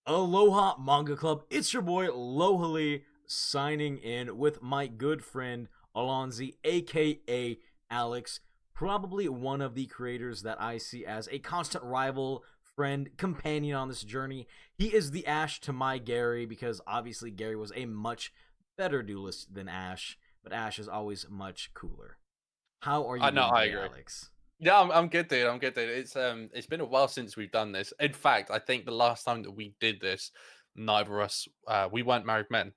Aloha Manga Club. It's your boy Lohali signing in with my good friend Allonsyyy, aka Alex, probably one of the creators that I see as a constant rival, friend, companion on this journey. He is the Ash to my Gary because obviously Gary was a much better duelist than Ash, but Ash is always much cooler. How are you I know, doing I today, agree. Alex? Yeah, I'm good, dude. I'm good, dude. It's been a while since we've done this. In fact, I think the last time that we did this, neither of us we weren't married men.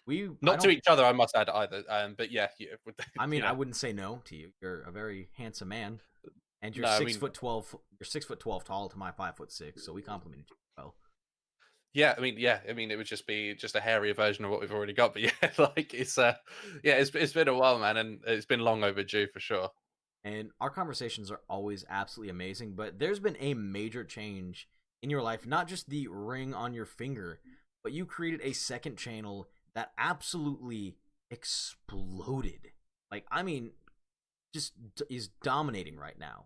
I Not to don't, each other, I must add either. But yeah, I mean, you I know, wouldn't say no to you. You're a very handsome man. And you're no, I six mean, foot 12. You're 6'12" tall to my 5'6", so we complement each other well. I mean, it would just be just a hairier version of what we've already got. But yeah, like yeah, it's been a while, man, and it's been long overdue for sure. And our conversations are always absolutely amazing. But there's been a major change in your life, not just the ring on your finger, but you created a second channel that absolutely exploded. Like, I mean, just is dominating right now.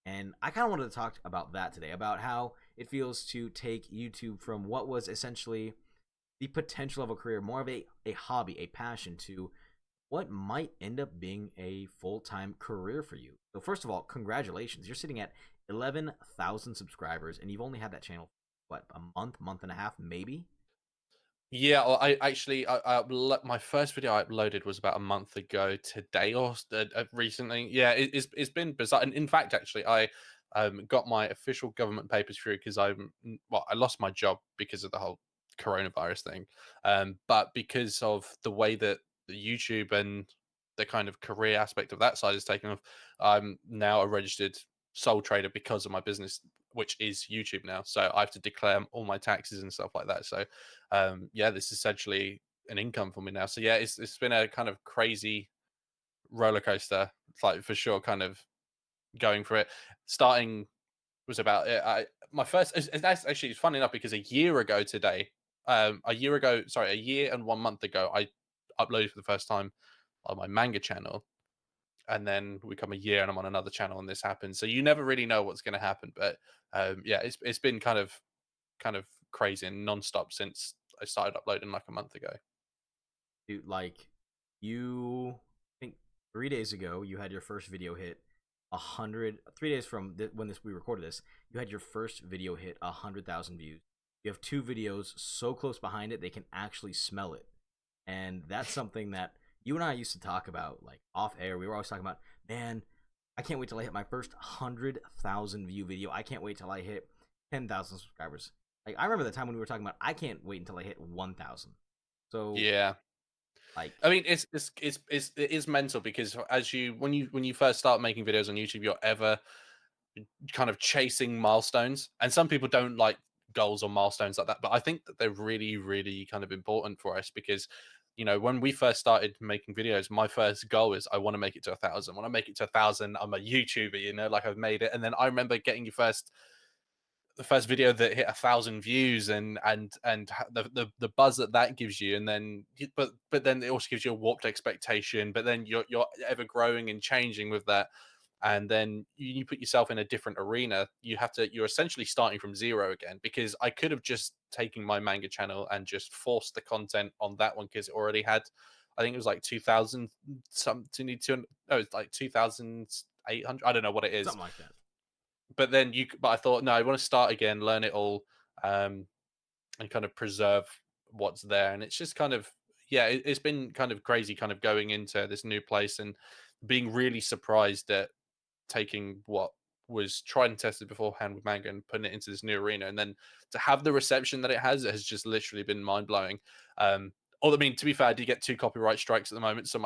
And I kind of wanted to talk about that today, about how it feels to take YouTube from what was essentially the potential of a career, more of a hobby, a passion, to what might end up being a full-time career for you. So first of all, congratulations. You're sitting at 11,000 subscribers and you've only had that channel what, a month and a half maybe? Yeah, well, I actually my first video I uploaded was about a month ago today or recently. Yeah, it's been bizarre. And in fact, actually, I got my official government papers through because I lost my job because of the whole coronavirus thing. But because of the way that the YouTube and the kind of career aspect of that side is taken off, I'm now a registered sole trader because of my business, which is YouTube now. So I have to declare all my taxes and stuff like that. So yeah, this is essentially an income for me now. So yeah, it's been a kind of crazy roller coaster. It's like for sure, kind of going for it. Starting was about it. I my first. That's actually it's funny enough because a year ago today, a year and 1 month ago, I uploaded for the first time on my manga channel, and then we come a year and I'm on another channel and this happens. So you never really know what's going to happen. But yeah, it's been kind of crazy and nonstop since I started uploading like a month ago. Dude, like you I think 3 days ago you had your first video hit 100. 3 days from when this we recorded this, you had your first video hit 100,000 views. You have two videos so close behind it they can actually smell it. And that's something that you and I used to talk about, like off air. We were always talking about, man, I can't wait till I hit my first 100,000 view video. I can't wait till I hit 10,000 subscribers. Like, I remember the time when we were talking about, I can't wait until I hit 1,000. So, Yeah. like, I mean, it is mental because as when you first start making videos on YouTube, you're ever kind of chasing milestones, and some people don't like goals or milestones like that. But I think that they're really, really kind of important for us because when we first started making videos, my first goal is I want to make it to 1,000. When I make it to 1,000, I'm a YouTuber. Like I've made it, and then I remember getting the first video that hit 1,000 views and the buzz that gives you, and then but then it also gives you a warped expectation, but then you're ever growing and changing with that, and then you put yourself in a different arena. You're essentially starting from zero again, because I could have just taken my manga channel and just forced the content on that one because it already had, I think it was like 2,000 something, no, it's like 2,800, I don't know what it is. something like that. But I thought, no, I want to start again, learn it all, um, and kind of preserve what's there. And it's just kind of, yeah, it's been kind of crazy, kind of going into this new place and being really surprised at taking what was tried and tested beforehand with manga and putting it into this new arena, and then to have the reception that it has just literally been mind blowing. I mean, to be fair, I did get two copyright strikes at the moment, so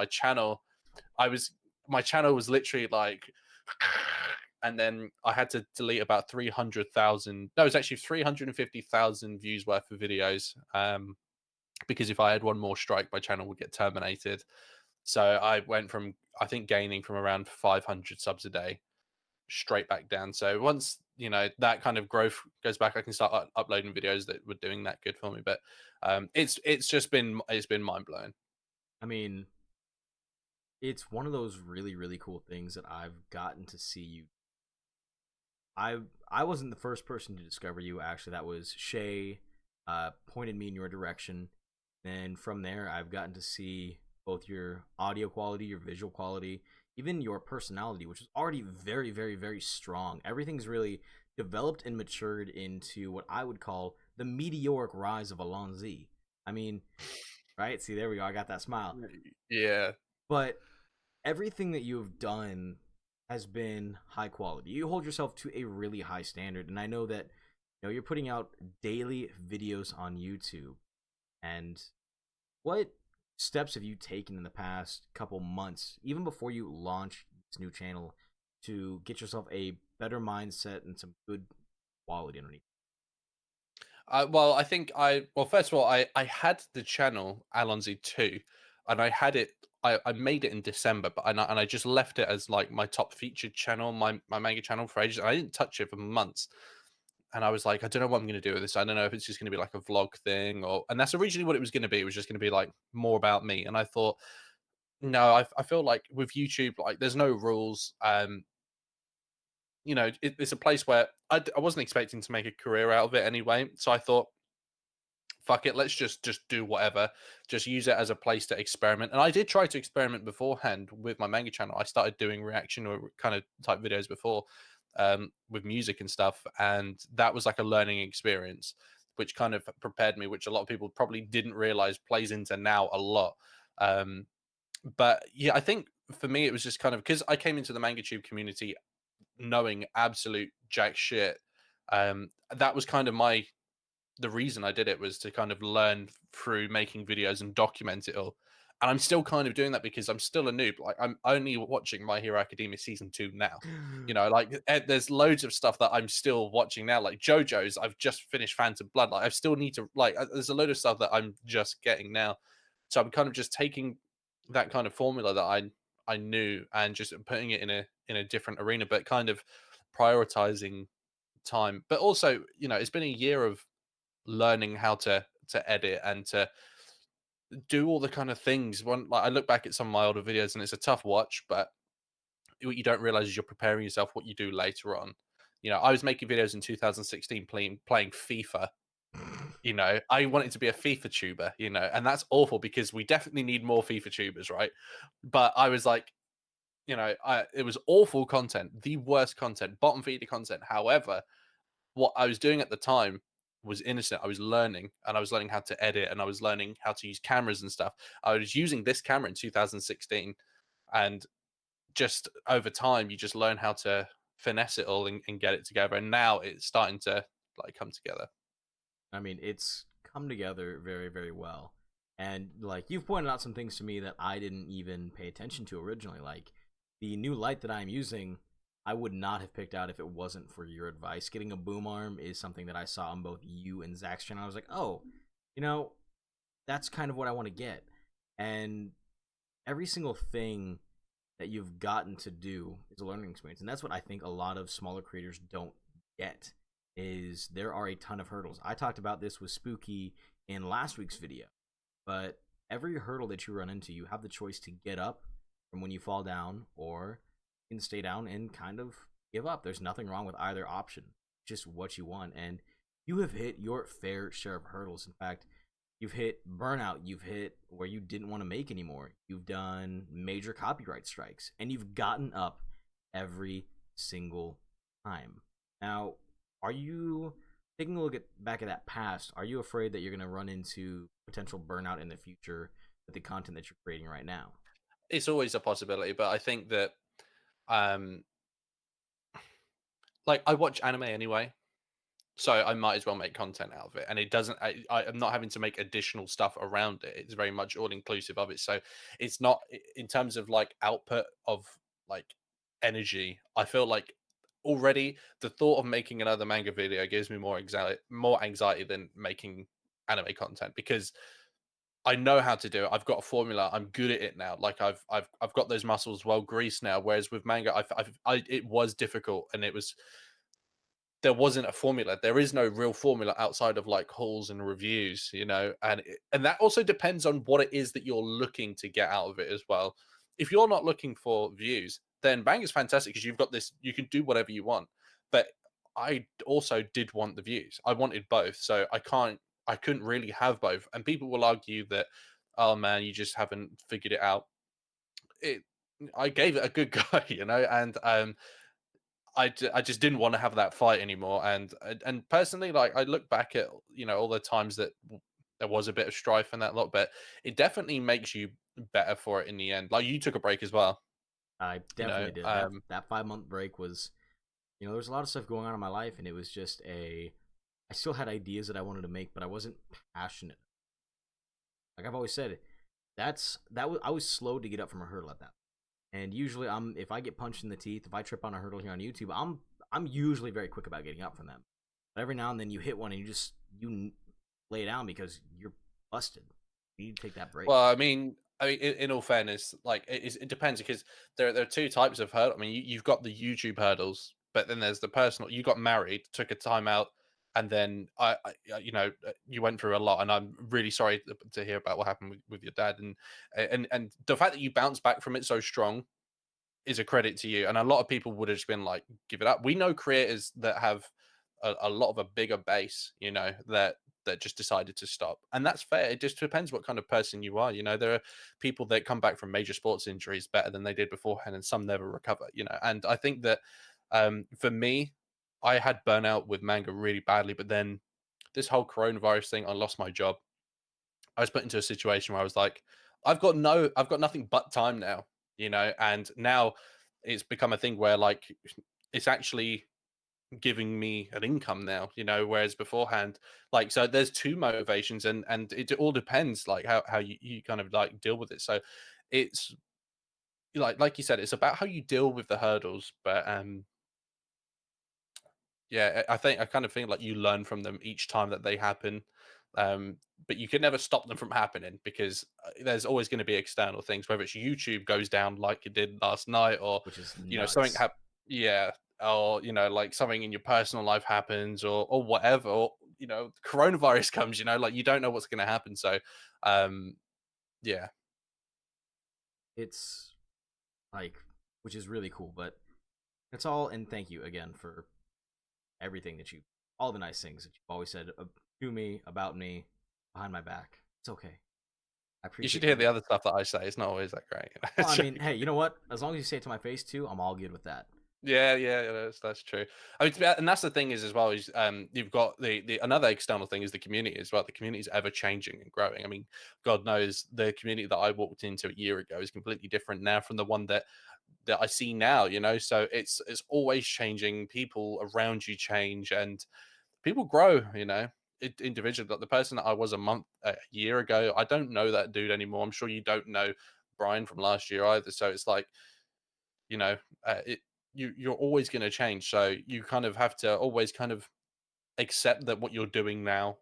I was my channel was literally like, and then I had to delete about 300,000. No, it was actually 350,000 views worth of videos. Because if I had one more strike, my channel would get terminated. So I went from, I think, gaining from around 500 subs a day straight back down. So once that kind of growth goes back, I can start uploading videos that were doing that good for me. But it's been mind blowing. I mean, it's one of those really, really cool things that I've gotten to see you. I I wasn't the first person to discover you, actually. That was Shay. pointed me in your direction. And from there, I've gotten to see both your audio quality, your visual quality, even your personality, which is already very, very, very strong. Everything's really developed and matured into what I would call the meteoric rise of Allonsyyy. I mean, right? See, there we go. I got that smile. Yeah. But everything that you've done has been high quality. You hold yourself to a really high standard, and I know that you're putting out daily videos on YouTube. And what steps have you taken in the past couple months, even before you launch this new channel, to get yourself a better mindset and some good quality underneath? Well, I think well, first of all, I had the channel Allonsyyy 2, and I had it. I made it in December, but I just left it as like my top featured channel, my manga channel for ages. I didn't touch it for months, and I was like, I don't know what I'm going to do with this. I don't know if it's just going to be like a vlog thing, and that's originally what it was going to be. It was just going to be like more about me. And I thought, no, I feel like with YouTube, like there's no rules. It's a place where I wasn't expecting to make a career out of it anyway. So I thought, fuck it, let's just do whatever. Just use it as a place to experiment. And I did try to experiment beforehand with my manga channel. I started doing reaction or kind of type videos before, with music and stuff, and that was like a learning experience, which kind of prepared me, which a lot of people probably didn't realize plays into now a lot. Um, but yeah, I think for me it was just kind of because I came into the manga tube community knowing absolute jack shit. That was kind of the reason I did it, was to kind of learn through making videos and document it all. And I'm still kind of doing that because I'm still a noob. Like I'm only watching My Hero Academia season 2 now. Like there's loads of stuff that I'm still watching now, like JoJo's. I've just finished Phantom Blood. Like I still need to like. There's a load of stuff that I'm just getting now. So I'm kind of just taking that kind of formula that I knew and just putting it in a different arena, but kind of prioritizing time. But also, it's been a year of learning how to edit and to do all the kind of things. One, like I look back at some of my older videos and it's a tough watch, but what you don't realize is you're preparing yourself what you do later on. I was making videos in 2016 playing FIFA. I wanted to be a FIFA tuber, and that's awful because we definitely need more FIFA tubers, right? But I was like, it was awful content, the worst content, bottom feeder content. However, what I was doing at the time was innocent. I was learning, and I was learning how to edit, and I was learning how to use cameras and stuff. I was using this camera in 2016, and just over time, you just learn how to finesse it all and get it together. And now it's starting to like come together. I mean, it's come together very, very well. And like you've pointed out some things to me that I didn't even pay attention to originally. Like the new light that I'm using, I would not have picked out if it wasn't for your advice. Getting a boom arm is something that I saw on both you and Zach's channel. I was like, oh, you know, that's kind of what I want to get. And every single thing that you've gotten to do is a learning experience. And that's what I think a lot of smaller creators don't get, is there are a ton of hurdles. I talked about this with Spooky in last week's video, but every hurdle that you run into, you have the choice to get up from when you fall down, or you can stay down and kind of give up. There's nothing wrong with either option, just what you want. And you have hit your fair share of hurdles. In fact, you've hit burnout, you've hit where you didn't want to make anymore, you've done major copyright strikes, and you've gotten up every single time. Now, are you taking a look back at that past? Are you afraid that you're going to run into potential burnout in the future with the content that you're creating right now? It's always a possibility, but I think that um like I watch anime anyway, so I might as well make content out of it. And it doesn't, I'm not having to make additional stuff around it. It's very much all inclusive of it. So it's not in terms of like output of like energy. I feel like already the thought of making another manga video gives me more anxiety than making anime content, because I know how to do it. I've got a formula. I'm good at it now. Like I've got those muscles well greased now. Whereas with manga, it was difficult, and there wasn't a formula. There is no real formula outside of like hauls and reviews, and that also depends on what it is that you're looking to get out of it as well. If you're not looking for views, then Bang is fantastic because you've got this. You can do whatever you want. But I also did want the views. I wanted both, so I can't. I couldn't really have both. And people will argue that, oh man, you just haven't figured it out. It I gave it a good go, and I just didn't want to have that fight anymore. And personally, like I look back at all the times that there was a bit of strife and that lot, but it definitely makes you better for it in the end. Like you took a break as well, I you know. definitely did. That 5 month break was, there was a lot of stuff going on in my life, and it was just I still had ideas that I wanted to make, but I wasn't passionate. Like I've always said, I was slow to get up from a hurdle at that. And usually, if I get punched in the teeth, if I trip on a hurdle here on YouTube, I'm usually very quick about getting up from them. But every now and then you hit one and you lay down because you're busted. You need to take that break. Well, I mean, in all fairness, like it depends because there are two types of hurdle. I mean, you've got the YouTube hurdles, but then there's the personal. You got married, took a time out, and then you went through a lot. And I'm really sorry to hear about what happened with your dad. And the fact that you bounced back from it so strong is a credit to you. And a lot of people would have just been like, give it up. We know creators that have a lot of a bigger base, that just decided to stop. And that's fair. It just depends what kind of person you are. There are people that come back from major sports injuries better than they did beforehand, and some never recover. And I think that for me, I had burnout with manga really badly, but then this whole coronavirus thing, I lost my job. I was put into a situation where I was like, I've got nothing but time now, and now it's become a thing where like it's actually giving me an income now, whereas beforehand, like, so there's two motivations, and it all depends like how you kind of like deal with it. So it's like you said, it's about how you deal with the hurdles, but yeah, I kind of think like you learn from them each time that they happen. But you can never stop them from happening because there's always going to be external things, whether it's YouTube goes down like it did last night, or Which is something nuts. yeah, or like something in your personal life happens, or whatever, or coronavirus comes. Like you don't know what's going to happen. So, um, yeah, It's like, which is really cool, but it's all. And thank you again for everything all the nice things that you've always said to me, about me, behind my back. It's okay. I you should appreciate hear every. the other stuff that I say. It's not always that great. Well, I mean, hey, Joking. you know what? As long as you say it to my face too, I'm all good with that. Yeah, yeah, that's true. I mean, and that's the thing is as well is you've got the another external thing is the community as well. The community is ever changing and growing. I mean, God knows the community that I walked into a year ago is completely different now from the one that I see now. So it's always changing. People around you change, and people grow. Individually. Like the person that I was a year ago, I don't know that dude anymore. I'm sure you don't know Brian from last year either. So it's like you know it you're always going to change, so you kind of have to always kind of accept that what you're doing now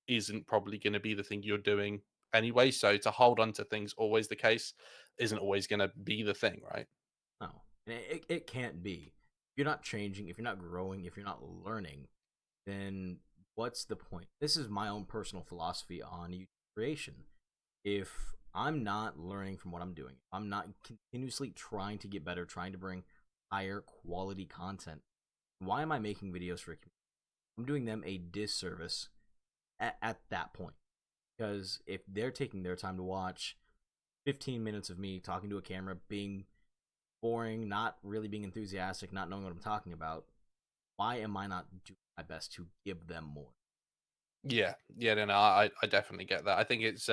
isn't probably going to be the thing you're doing anyway, so to hold on to things always the case isn't always going to be the thing, right? No, and it can't be. If you're not changing, if you're not growing, if you're not learning, then what's the point? This is my own personal philosophy on YouTube creation. If I'm not learning from what I'm doing, I'm not continuously trying to get better, trying to bring higher quality content, why am I making videos for a community? I'm doing them a disservice at that point. Because if they're taking their time to watch 15 minutes of me talking to a camera, being boring, not really being enthusiastic, not knowing what I'm talking about, why am I not doing my best to give them more? Yeah, yeah, no, I definitely get that. I think it's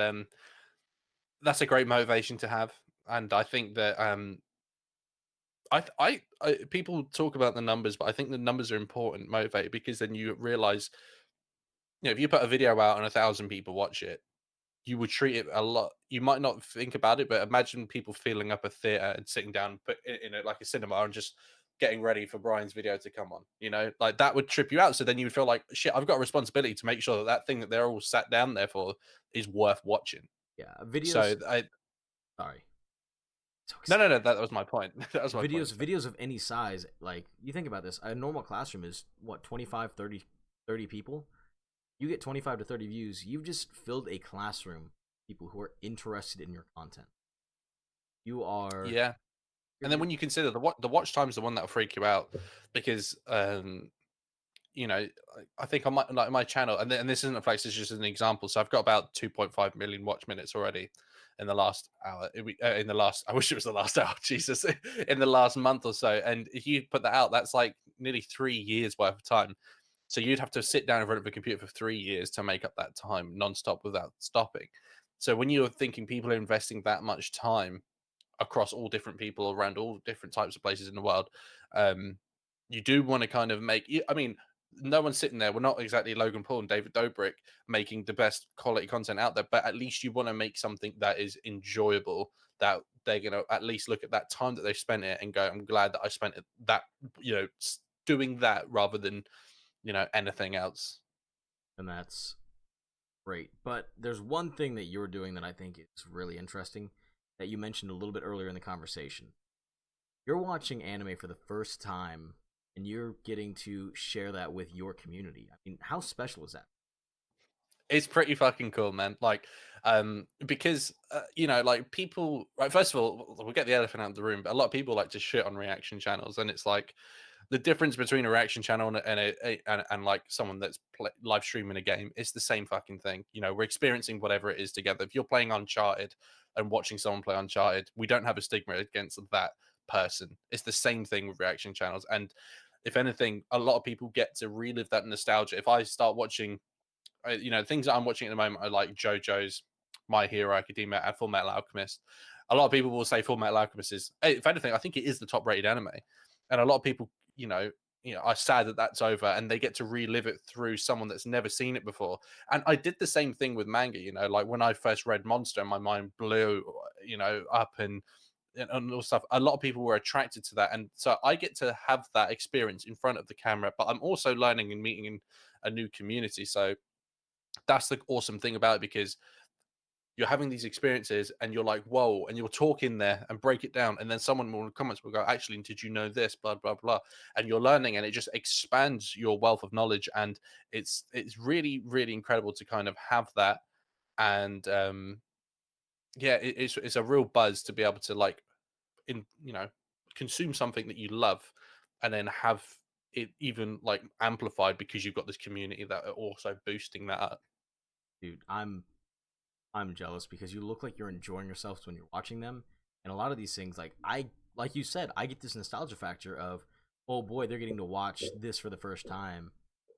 that's a great motivation to have, and I think that people talk about the numbers, but I think the numbers are important motivated because then you realize, if you put a video out and 1,000 people watch it, you would treat it a lot. You might not think about it, but imagine people filling up a theater and sitting down, put in it like a cinema, and just getting ready for Brian's video to come on. Like that would trip you out. So then you would feel like, shit, I've got a responsibility to make sure that that thing that they're all sat down there for is worth watching. Yeah, So videos. Sorry, so no, no, excited. no, that was my point. That was my point. Videos of any size, like you think about this, a normal classroom is what, 25, 30 people. You get 25 to 30 views, you've just filled a classroom, people who are interested in your content. You are Yeah. And then you're when you consider the watch time is the one that'll freak you out because you know, I think on my like my channel, and this isn't a flex, this is just an example. So I've got about 2.5 million watch minutes already in the last hour. In the last, I wish it was the last hour, Jesus, in the last month or so. And if you put that out, that's like nearly 3 years worth of time. So you'd have to sit down in front of a computer for 3 years to make up that time nonstop without stopping. So when you're thinking people are investing that much time across all different people around all different types of places in the world, um, you do want to kind of make. I mean, no one's sitting there. We're not exactly Logan Paul and David Dobrik making the best quality content out there, but at least you want to make something that is enjoyable. That they're gonna at least look at that time that they spent it and go, "I'm glad that I spent it that doing that rather than anything else." And that's great. But there's one thing that you're doing that I think is really interesting that you mentioned a little bit earlier in the conversation. You're watching anime for the first time and you're getting to share that with your community. I mean, how special is that? It's pretty fucking cool, man. Like, because like people. Right, first of all, we'll get the elephant out of the room. But a lot of people like to shit on reaction channels, and it's like the difference between a reaction channel and like someone that's live streaming a game. It's the same fucking thing. We're experiencing whatever it is together. If you're playing Uncharted and watching someone play Uncharted, we don't have a stigma against that person. It's the same thing with reaction channels, and if anything, a lot of people get to relive that nostalgia. If I start watching things that I'm watching at the moment are like JoJo's, My Hero Academia, and Full Metal Alchemist. A lot of people will say Full Metal Alchemist is, if anything, I think it is the top rated anime, and a lot of people, are sad that that's over, and they get to relive it through someone that's never seen it before. And I did the same thing with manga. Like when I first read Monster, my mind blew, up and all stuff. A lot of people were attracted to that, and so I get to have that experience in front of the camera. But I'm also learning and meeting in a new community. So that's the awesome thing about it, because you're having these experiences and you're like, whoa, and you'll talk in there and break it down. And then someone will in the comments will go, actually, did you know this? Blah, blah, blah. And you're learning, and it just expands your wealth of knowledge. And it's really, really incredible to kind of have that. And yeah, it's a real buzz to be able to like in consume something that you love and then have it even like amplified because you've got this community that are also boosting that up. Dude, I'm jealous because you look like you're enjoying yourself when you're watching them. And a lot of these things, like you said, I get this nostalgia factor of, oh boy, they're getting to watch this for the first time,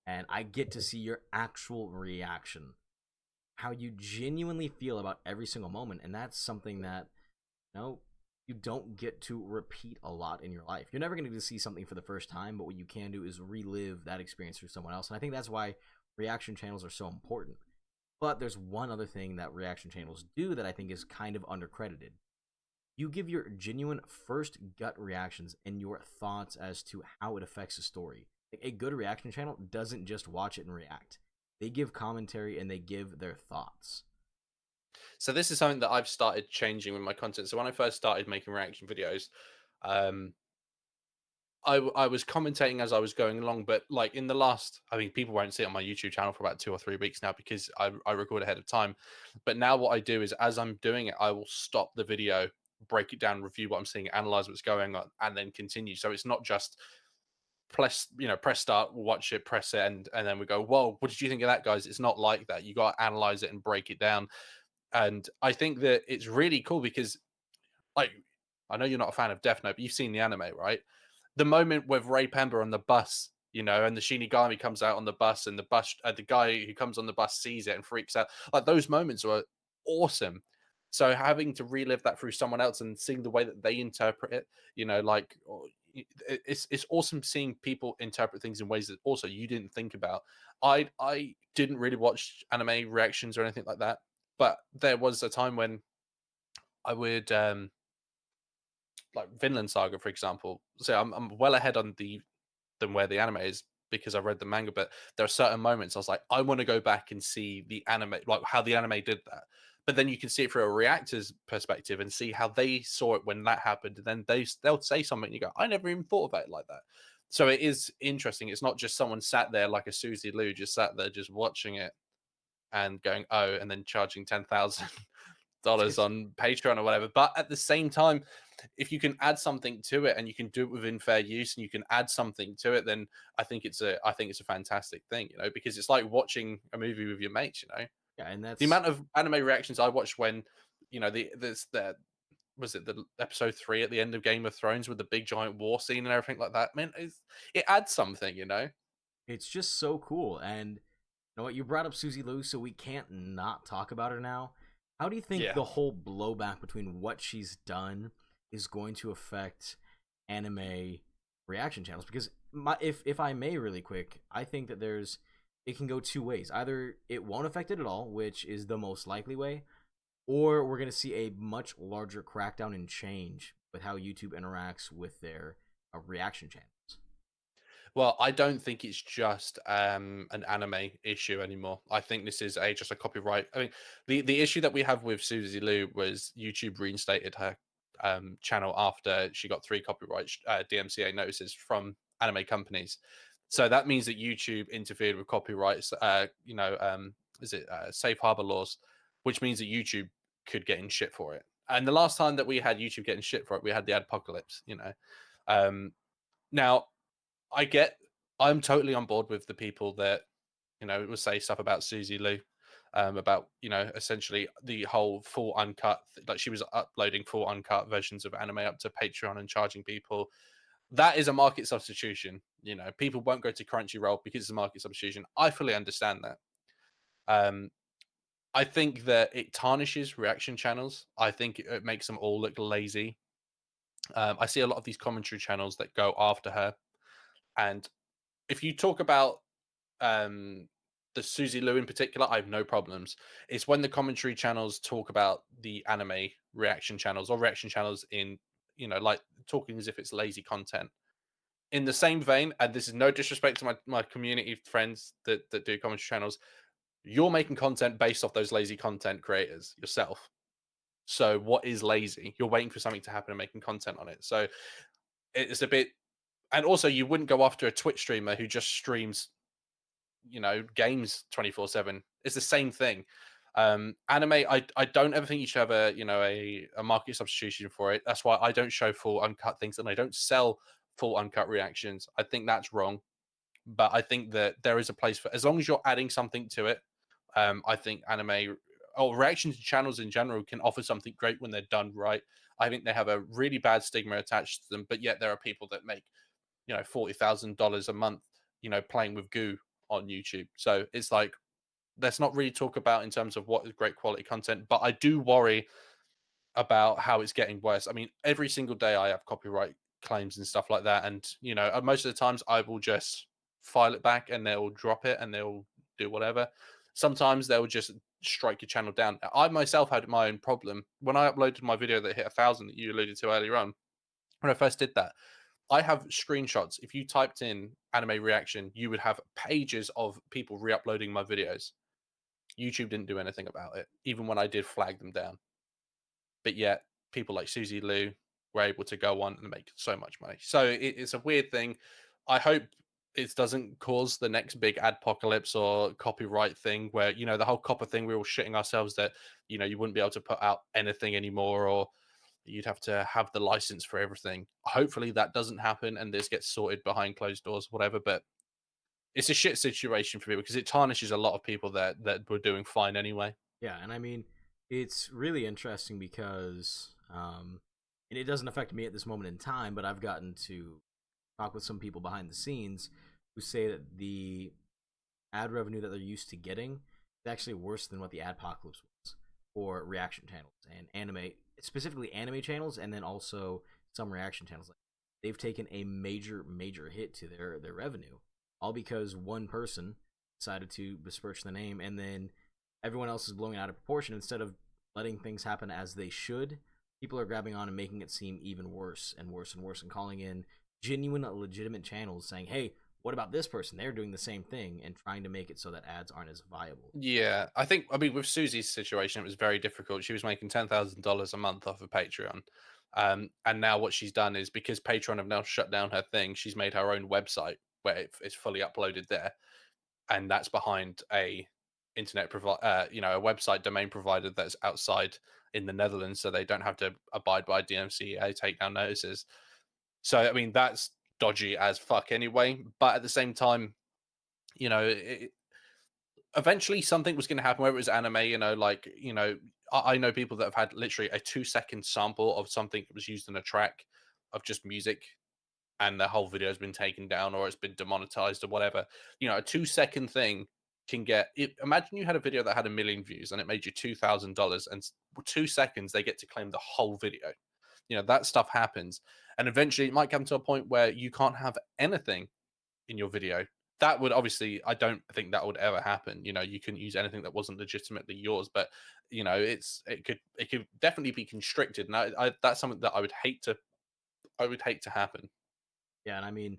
and I get to see your actual reaction, how you genuinely feel about every single moment, and that's something that you don't get to repeat a lot in your life. You're never going to get to see something for the first time, but what you can do is relive that experience through someone else, and I think that's why reaction channels are so important. But there's one other thing that reaction channels do that I think is kind of undercredited. You give your genuine first gut reactions and your thoughts as to how it affects the story. Like, a good reaction channel doesn't just watch it and react. They give commentary and they give their thoughts. So this is something that I've started changing with my content. So when I first started making reaction videos, um, I was commentating as I was going along, but like in the last, I mean, people won't see it on my YouTube channel for about 2 or 3 weeks now because I record ahead of time. But now what I do is as I'm doing it, I will stop the video, break it down, review what I'm seeing, analyze what's going on, and then continue. So it's not just press start, we'll watch it, press it, and then we go, whoa, what did you think of that, guys? It's not like that. You got to analyze it and break it down. And I think that it's really cool because, like, I know you're not a fan of Death Note, but you've seen the anime, right? The moment with Ray Pember on the bus, and the Shinigami comes out on the bus, and the guy who comes on the bus sees it and freaks out. Like those moments were awesome. So having to relive that through someone else and seeing the way that they interpret it, it's awesome seeing people interpret things in ways that also you didn't think about. I didn't really watch anime reactions or anything like that, but there was a time when I would like Vinland Saga, for example. So I'm well ahead on than where the anime is because I read the manga, but there are certain moments I was like, I want to go back and see the anime, like how the anime did that. But then you can see it through a reactor's perspective and see how they saw it when that happened. And then they'll say something and you go, I never even thought about it like that. So it is interesting. It's not just someone sat there like a Susie Lou, just sat there just watching it and going, oh, and then charging 10,000 dollars It's on Patreon or whatever. But at the same time, if you can add something to it and you can do it within fair use and you can add something to it, then I think it's a fantastic thing, you know, because it's like watching a movie with your mates, you know. yeah, and The that's amount of anime reactions I watched when, you know, the was it the episode 3 at the end of Game of Thrones with the big giant war scene and everything like that. Man, it adds something, you know. it's just so cool. And you know what? You brought up Susie Liu, so we can't not talk about her now. How do you think Yeah. the whole blowback between what she's done is going to affect anime reaction channels? Because if I may, really quick, I think that it can go two ways. Either it won't affect it at all, which is the most likely way, or we're going to see a much larger crackdown and change with how YouTube interacts with their reaction channels. Well, I don't think it's just an anime issue anymore. I think this is a just a copyright. I mean, the issue that we have with Susie Liu was YouTube reinstated her channel after she got 3 copyright DMCA notices from anime companies. So that means that YouTube interfered with copyrights. Is it safe harbor laws, which means that YouTube could get in shit for it. And the last time that we had YouTube getting shit for it, we had the apocalypse. You know, um, now I get I'm totally on board with the people that, you know, will say stuff about Susie Liu, about, you know, essentially the whole full uncut, like she was uploading full uncut versions of anime up to Patreon and charging people. That is a market substitution. You know, people won't go to Crunchyroll because it's a market substitution. I fully understand that. Um, I think that it tarnishes reaction channels. I think it makes them all look lazy. I see a lot of these commentary channels that go after her, and if you talk about um the Susie Liu in particular, I have no problems. It's when the commentary channels talk about the anime reaction channels or reaction channels in, you know, like talking as if it's lazy content. In the same vein, and this is no disrespect to my community friends that do commentary channels, you're making content based off those lazy content creators yourself. So what is lazy? You're waiting for something to happen and making content on it. So it's a bit, and also you wouldn't go after a Twitch streamer who just streams, you know, games 24/7. It's the same thing. Anime, I don't ever think you should have a, you know, a market substitution for it. That's why I don't show full uncut things and I don't sell full uncut reactions. I think that's wrong. But I think that there is a place for, as long as you're adding something to it. I think anime or reaction channels in general can offer something great when they're done right. I think they have a really bad stigma attached to them, but yet there are people that make, you know, $40,000 a month, you know, playing with goo on YouTube. So it's like, let's not really talk about in terms of what is great quality content, but I do worry about how it's getting worse. I mean, every single day I have copyright claims and stuff like that, and you know, most of the times I will just file it back and they'll drop it and they'll do whatever. Sometimes they'll just strike your channel down. I myself had my own problem when I uploaded my video that hit 1,000 that you alluded to earlier on. When I first did that, I have screenshots. If you typed in anime reaction, you would have pages of people re-uploading my videos. YouTube didn't do anything about it, even when I did flag them down. But yet, people like Susie Liu were able to go on and make so much money. So it's a weird thing. I hope it doesn't cause the next big adpocalypse or copyright thing where, you know, the whole copper thing, we were all shitting ourselves that, you know, you wouldn't be able to put out anything anymore, or you'd have to have the license for everything. Hopefully that doesn't happen and this gets sorted behind closed doors, whatever. But it's a shit situation for people because it tarnishes a lot of people that were doing fine anyway. Yeah, and I mean, it's really interesting because, and it doesn't affect me at this moment in time, but I've gotten to talk with some people behind the scenes who say that the ad revenue that they're used to getting is actually worse than what the adpocalypse was for reaction channels and anime, specifically anime channels, and then also some reaction channels. Like, they've taken a major hit to their revenue, all because one person decided to besmirch the name, and then everyone else is blowing it out of proportion instead of letting things happen as they should. People are grabbing on and making it seem even worse and worse and worse, and calling in genuine, legitimate channels saying, "Hey, what about this person? They're doing the same thing," and trying to make it so that ads aren't as viable. Yeah, I mean, with Susie's situation, it was very difficult. She was making $10,000 a month off of Patreon. And now what she's done is because Patreon have now shut down her thing, she's made her own website where it's fully uploaded there. And that's behind a a website domain provider that's outside in the Netherlands, so they don't have to abide by DMCA takedown notices. So I mean that's dodgy as fuck anyway. But at the same time, eventually something was going to happen where it was anime. I know people that have had literally a 2 second sample of something that was used in a track of just music, and the whole video has been taken down or it's been demonetized or whatever. A 2 second thing can get it. Imagine you had a video that had 1 million views and it made you $2,000, and 2 seconds they get to claim the whole video. That stuff happens, and eventually it might come to a point where you can't have anything in your video. That would obviously, I don't think that would ever happen. You couldn't use anything that wasn't legitimately yours, but it could definitely be constricted, and that's something that I would hate to happen. Yeah, and I mean,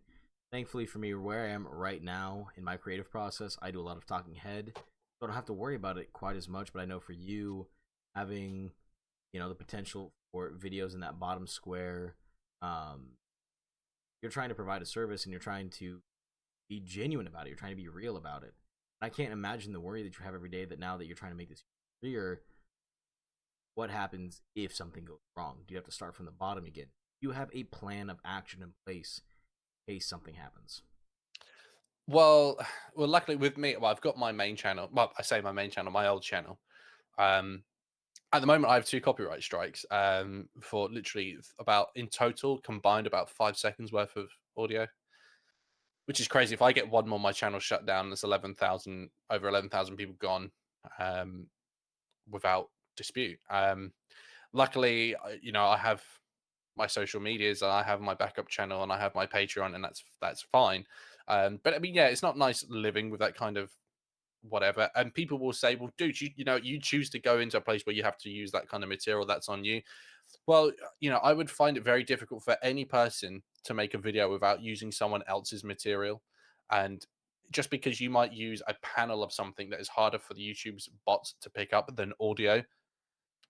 thankfully for me, where I am right now in my creative process, I do a lot of talking head, so I don't have to worry about it quite as much. But I know for you, having the potential for videos in that bottom square, um, you're trying to provide a service and you're trying to be genuine about it. You're trying to be real about it. I can't imagine the worry that you have every day that now that you're trying to make this career, what happens if something goes wrong? Do you have to start from the bottom again? You have a plan of action in place in case something happens. Well, well, luckily with me, well, I've got my main channel. Well, I say my main channel, my old channel. Um, at the moment, I have two copyright strikes for literally about in total combined about 5 seconds worth of audio, which is crazy. If I get one more, my channel shut down. There's 11,000 over 11,000 people gone um, without dispute. Luckily, I have my social medias, I have my backup channel, and I have my Patreon, and that's fine. But I mean, yeah, it's not nice living with that kind of whatever. And people will say, "Well, dude, you choose to go into a place where you have to use that kind of material. That's on you." Well, I would find it very difficult for any person to make a video without using someone else's material, and just because you might use a panel of something that is harder for the YouTube's bots to pick up than audio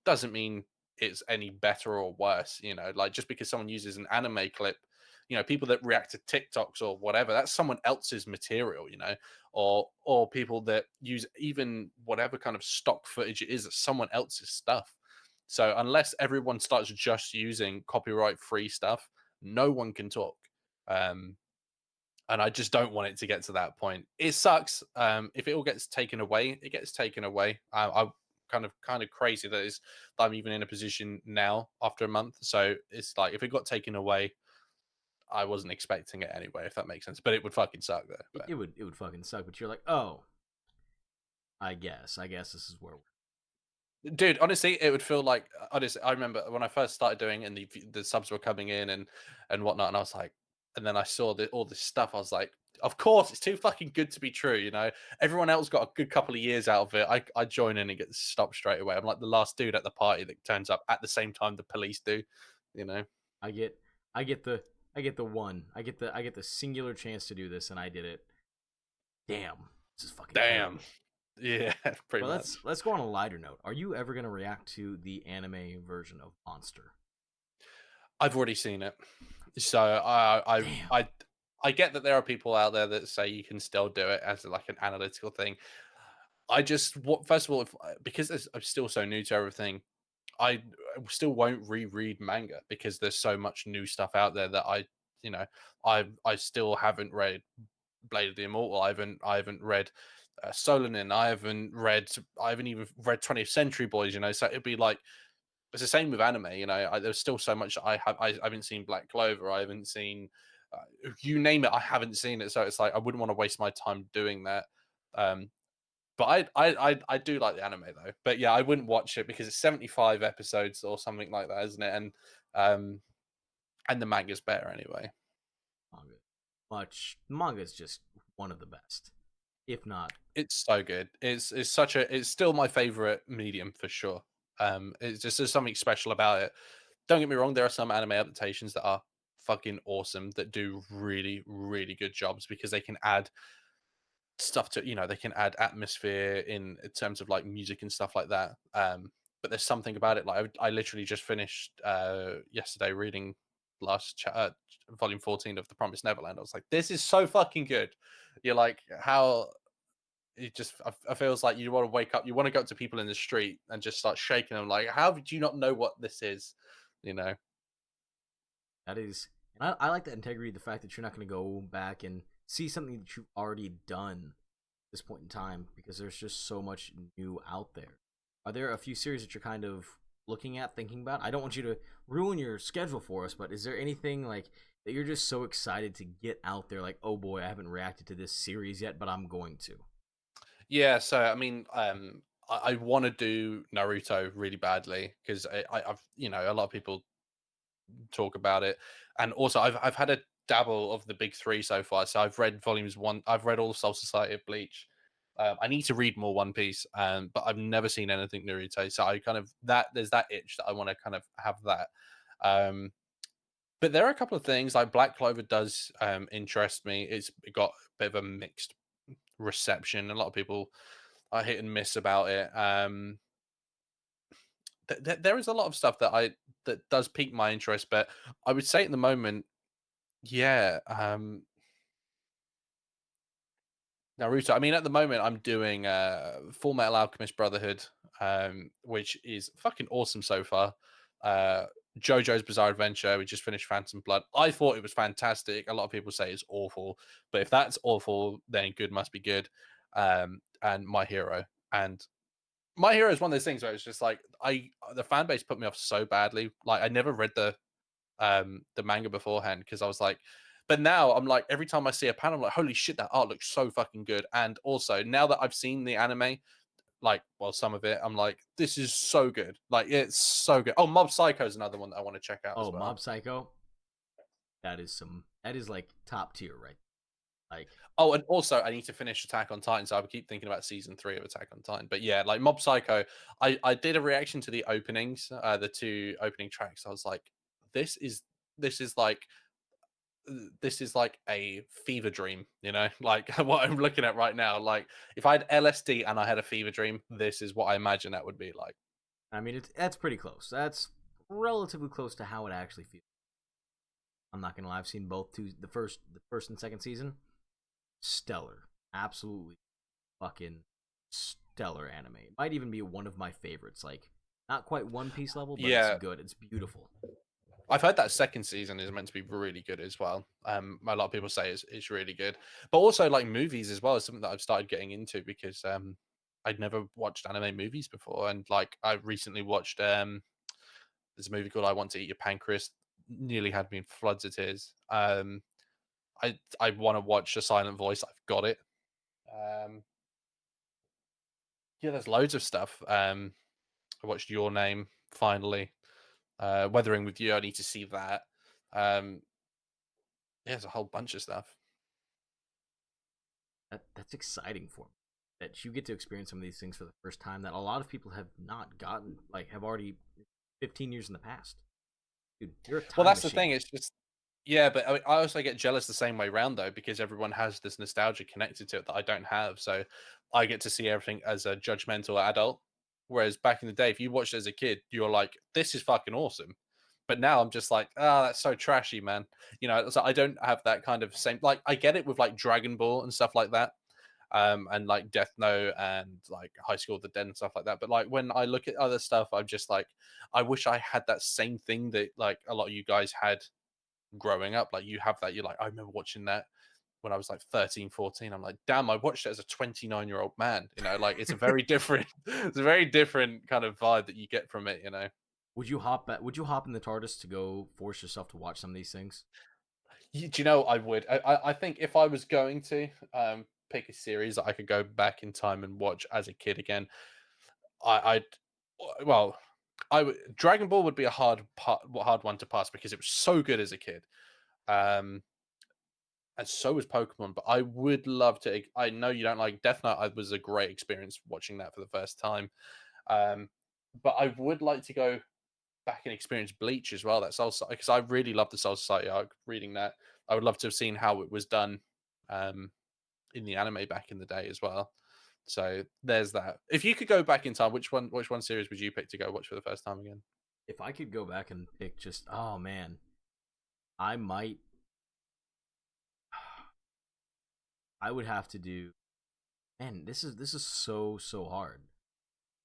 doesn't mean it's any better or worse. Like just because someone uses an anime clip, people that react to TikToks or whatever, that's someone else's material. Or people that use even whatever kind of stock footage it is, it's someone else's stuff. So unless everyone starts just using copyright free stuff, no one can talk. Um, and I just don't want it to get to that point. It sucks. If it all gets taken away, it gets taken away. I'm kind of crazy that I'm even in a position now after a month. So it's like if it got taken away, I wasn't expecting it anyway. If that makes sense, but it would fucking suck though. It, But it would it would fucking suck, but you're like, oh, I guess this is where we're. dude, honestly, it would feel like honestly. I remember when I first started doing, and the subs were coming in and whatnot, and I was like, and then I saw all this stuff. I was like, of course, it's too fucking good to be true. Everyone else got a good couple of years out of it. I join in and get stopped straight away. I'm like the last dude at the party that turns up at the same time the police do. You know, I get I get the I get the one. I get the singular chance to do this, and I did it. Damn, this is fucking damn, terrible. yeah, pretty But let's much. let's go on a lighter note. Are you ever gonna react to the anime version of Monster? I've already seen it, so Damn. I get that there are people out there that say you can still do it as like an analytical thing. I just what first of all, because I'm still so new to everything, I still won't reread manga because there's so much new stuff out there that you know, I still haven't read Blade of the Immortal. I haven't read Solanin. I haven't even read 20th Century Boys. So it'd be like it's the same with anime. There's still so much I haven't seen Black Clover. I haven't seen you name it. I haven't seen it. So it's like I wouldn't want to waste my time doing that. Um, but I do like the anime though. But yeah, I wouldn't watch it because it's 75 episodes or something like that, isn't it? Um and the manga's better anyway. Manga. Manga is just one of the best, if not. It's so good. It's still my favorite medium for sure. It's just there's something special about it. Don't get me wrong, there are some anime adaptations that are fucking awesome that do really, really good jobs because they can add stuff to they can add atmosphere in terms of like music and stuff like that. But there's something about it. Like I literally just finished yesterday reading volume 14 of The Promised Neverland. I was like, this is so fucking good. You're like, how? it just I feels like you want to wake up, you want to go up to people in the street and just start shaking them like, how do you not know what this is? You know? That is, and I like that integrity, the fact that you're not going to go back and see something that you've already done at this point in time, because there's just so much new out there. Are there a few series that you're kind of looking at, thinking about? I don't want you to ruin your schedule for us, but is there anything like that you're just so excited to get out there? Like, oh boy, I haven't reacted to this series yet, but I'm going to. Yeah, so I mean, I want to do Naruto really badly because I've a lot of people talk about it, and also I've had a dabble of the big three so far. So I've read volumes one, I've read all of Soul Society of Bleach. I need to read more One Piece, but I've never seen anything Naruto. So I kind of that there's that itch that I want to kind of have that. Um, but there are a couple of things like Black Clover does interest me. It got a bit of a mixed reception. A lot of people are hit and miss about it. There is a lot of stuff that does pique my interest, but I would say at the moment, yeah, Naruto. I mean, at the moment, I'm doing Full Metal Alchemist Brotherhood, which is fucking awesome so far. Uh, JoJo's Bizarre Adventure. We just finished Phantom Blood. I thought it was fantastic. A lot of people say it's awful, but if that's awful, then good must be good. And My Hero, and My Hero is one of those things where it's just like the fan base put me off so badly. Like I never read the manga beforehand because I was like, but now I'm like every time I see a panel, I'm like, holy shit, that art looks so fucking good. And also now that I've seen the anime, like well, some of it, I'm like, this is so good. Like it's so good. Oh, Mob Psycho is another one that I want to check out as Oh, well. Mob Psycho. That is like top tier, right? Like, Oh, and also I need to finish Attack on Titan, so I keep thinking about season 3 of Attack on Titan. But yeah, like Mob Psycho, I did a reaction to the openings, the two opening tracks. I was like, this is this is like this is like a fever dream, you know, like what I'm looking at right now. Like if I had LSD and I had a fever dream, this is what I imagine that would be like. I mean, that's pretty close. That's relatively close to how it actually feels. I'm not gonna lie, I've seen both two, the first and second season. Stellar, absolutely fucking stellar anime. It might even be one of my favorites. Like, not quite One Piece level, but it's Yeah, good. It's beautiful. I've heard that second season is meant to be really good as well. A lot of people say it's really good, but also like movies as well is something that I've started getting into because I'd never watched anime movies before, and like I recently watched there's a movie called I Want to Eat Your Pancreas. Nearly had me in floods of tears. I want to watch A Silent Voice. I've got it. Um, yeah, there's loads of stuff. I watched Your Name finally. Weathering with You. I need to see that. Um, yeah, there's a whole bunch of stuff. That's exciting for me. That you get to experience some of these things for the first time that a lot of people have not gotten. Like, have already 15 years in the past. Dude, you're a Well, time that's the machine. thing. It's just yeah, but I also get jealous the same way round though because everyone has this nostalgia connected to it that I don't have. So I get to see everything as a judgmental adult. Whereas back in the day, if you watched it as a kid, you're like, "This is fucking awesome." But now I'm just like, "Ah, that's so trashy, man." You know, so I don't have that kind of same. Like, I get it with like Dragon Ball and stuff like that, and like Death Note and like High School of the Dead and stuff like that. But like when I look at other stuff, I'm just like, I wish I had that same thing that like a lot of you guys had growing up. Like you have that, you're like, I remember watching that when I was like 13, 14. I'm like, damn, I watched it as a 29-year-old man. You know, like it's a very different, it's a very different kind of vibe that you get from it, you know. Would you hop in the TARDIS to go force yourself to watch some of these things? Do you know I would? I think if I was going to pick a series that I could go back in time and watch as a kid again, I'd well, I would Dragon Ball would be a hard one to pass because it was so good as a kid. Um, and so was Pokemon. But I would love to. I know you don't like Death Note. It was a great experience watching that for the first time. Um, but I would like to go back and experience Bleach as well. That Soul Society because I really love the Soul Society arc. Reading that, I would love to have seen how it was done um, in the anime back in the day as well. So there's that. If you could go back in time, which one series would you pick to go watch for the first time again? If I could go back and pick just, oh man, I might, I would have to do Man, this is so hard.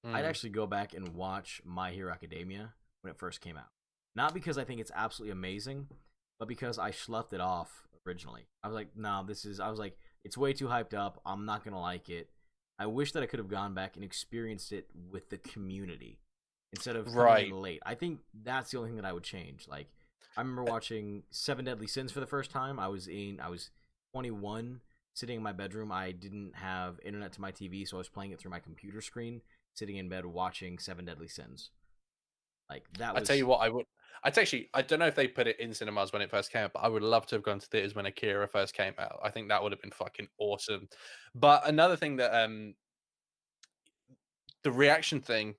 I'd Mm, actually go back and watch My Hero Academia when it first came out. Not because I think it's absolutely amazing, but because I sloughed it off originally. I was like, no, I was like, it's way too hyped up. I'm not going to like it. I wish that I could have gone back and experienced it with the community instead of coming in right. late. I think that's the only thing that I would change. Like, I remember watching Seven Deadly Sins for the first time. I was 21, sitting in my bedroom. I didn't have internet to my TV, so I was playing it through my computer screen, sitting in bed watching Seven Deadly Sins. Like that I tell was you what, I would. I'd actually. I don't know if they put it in cinemas when it first came out, but I would love to have gone to theaters when Akira first came out. I think that would have been fucking awesome. But another thing that the reaction thing.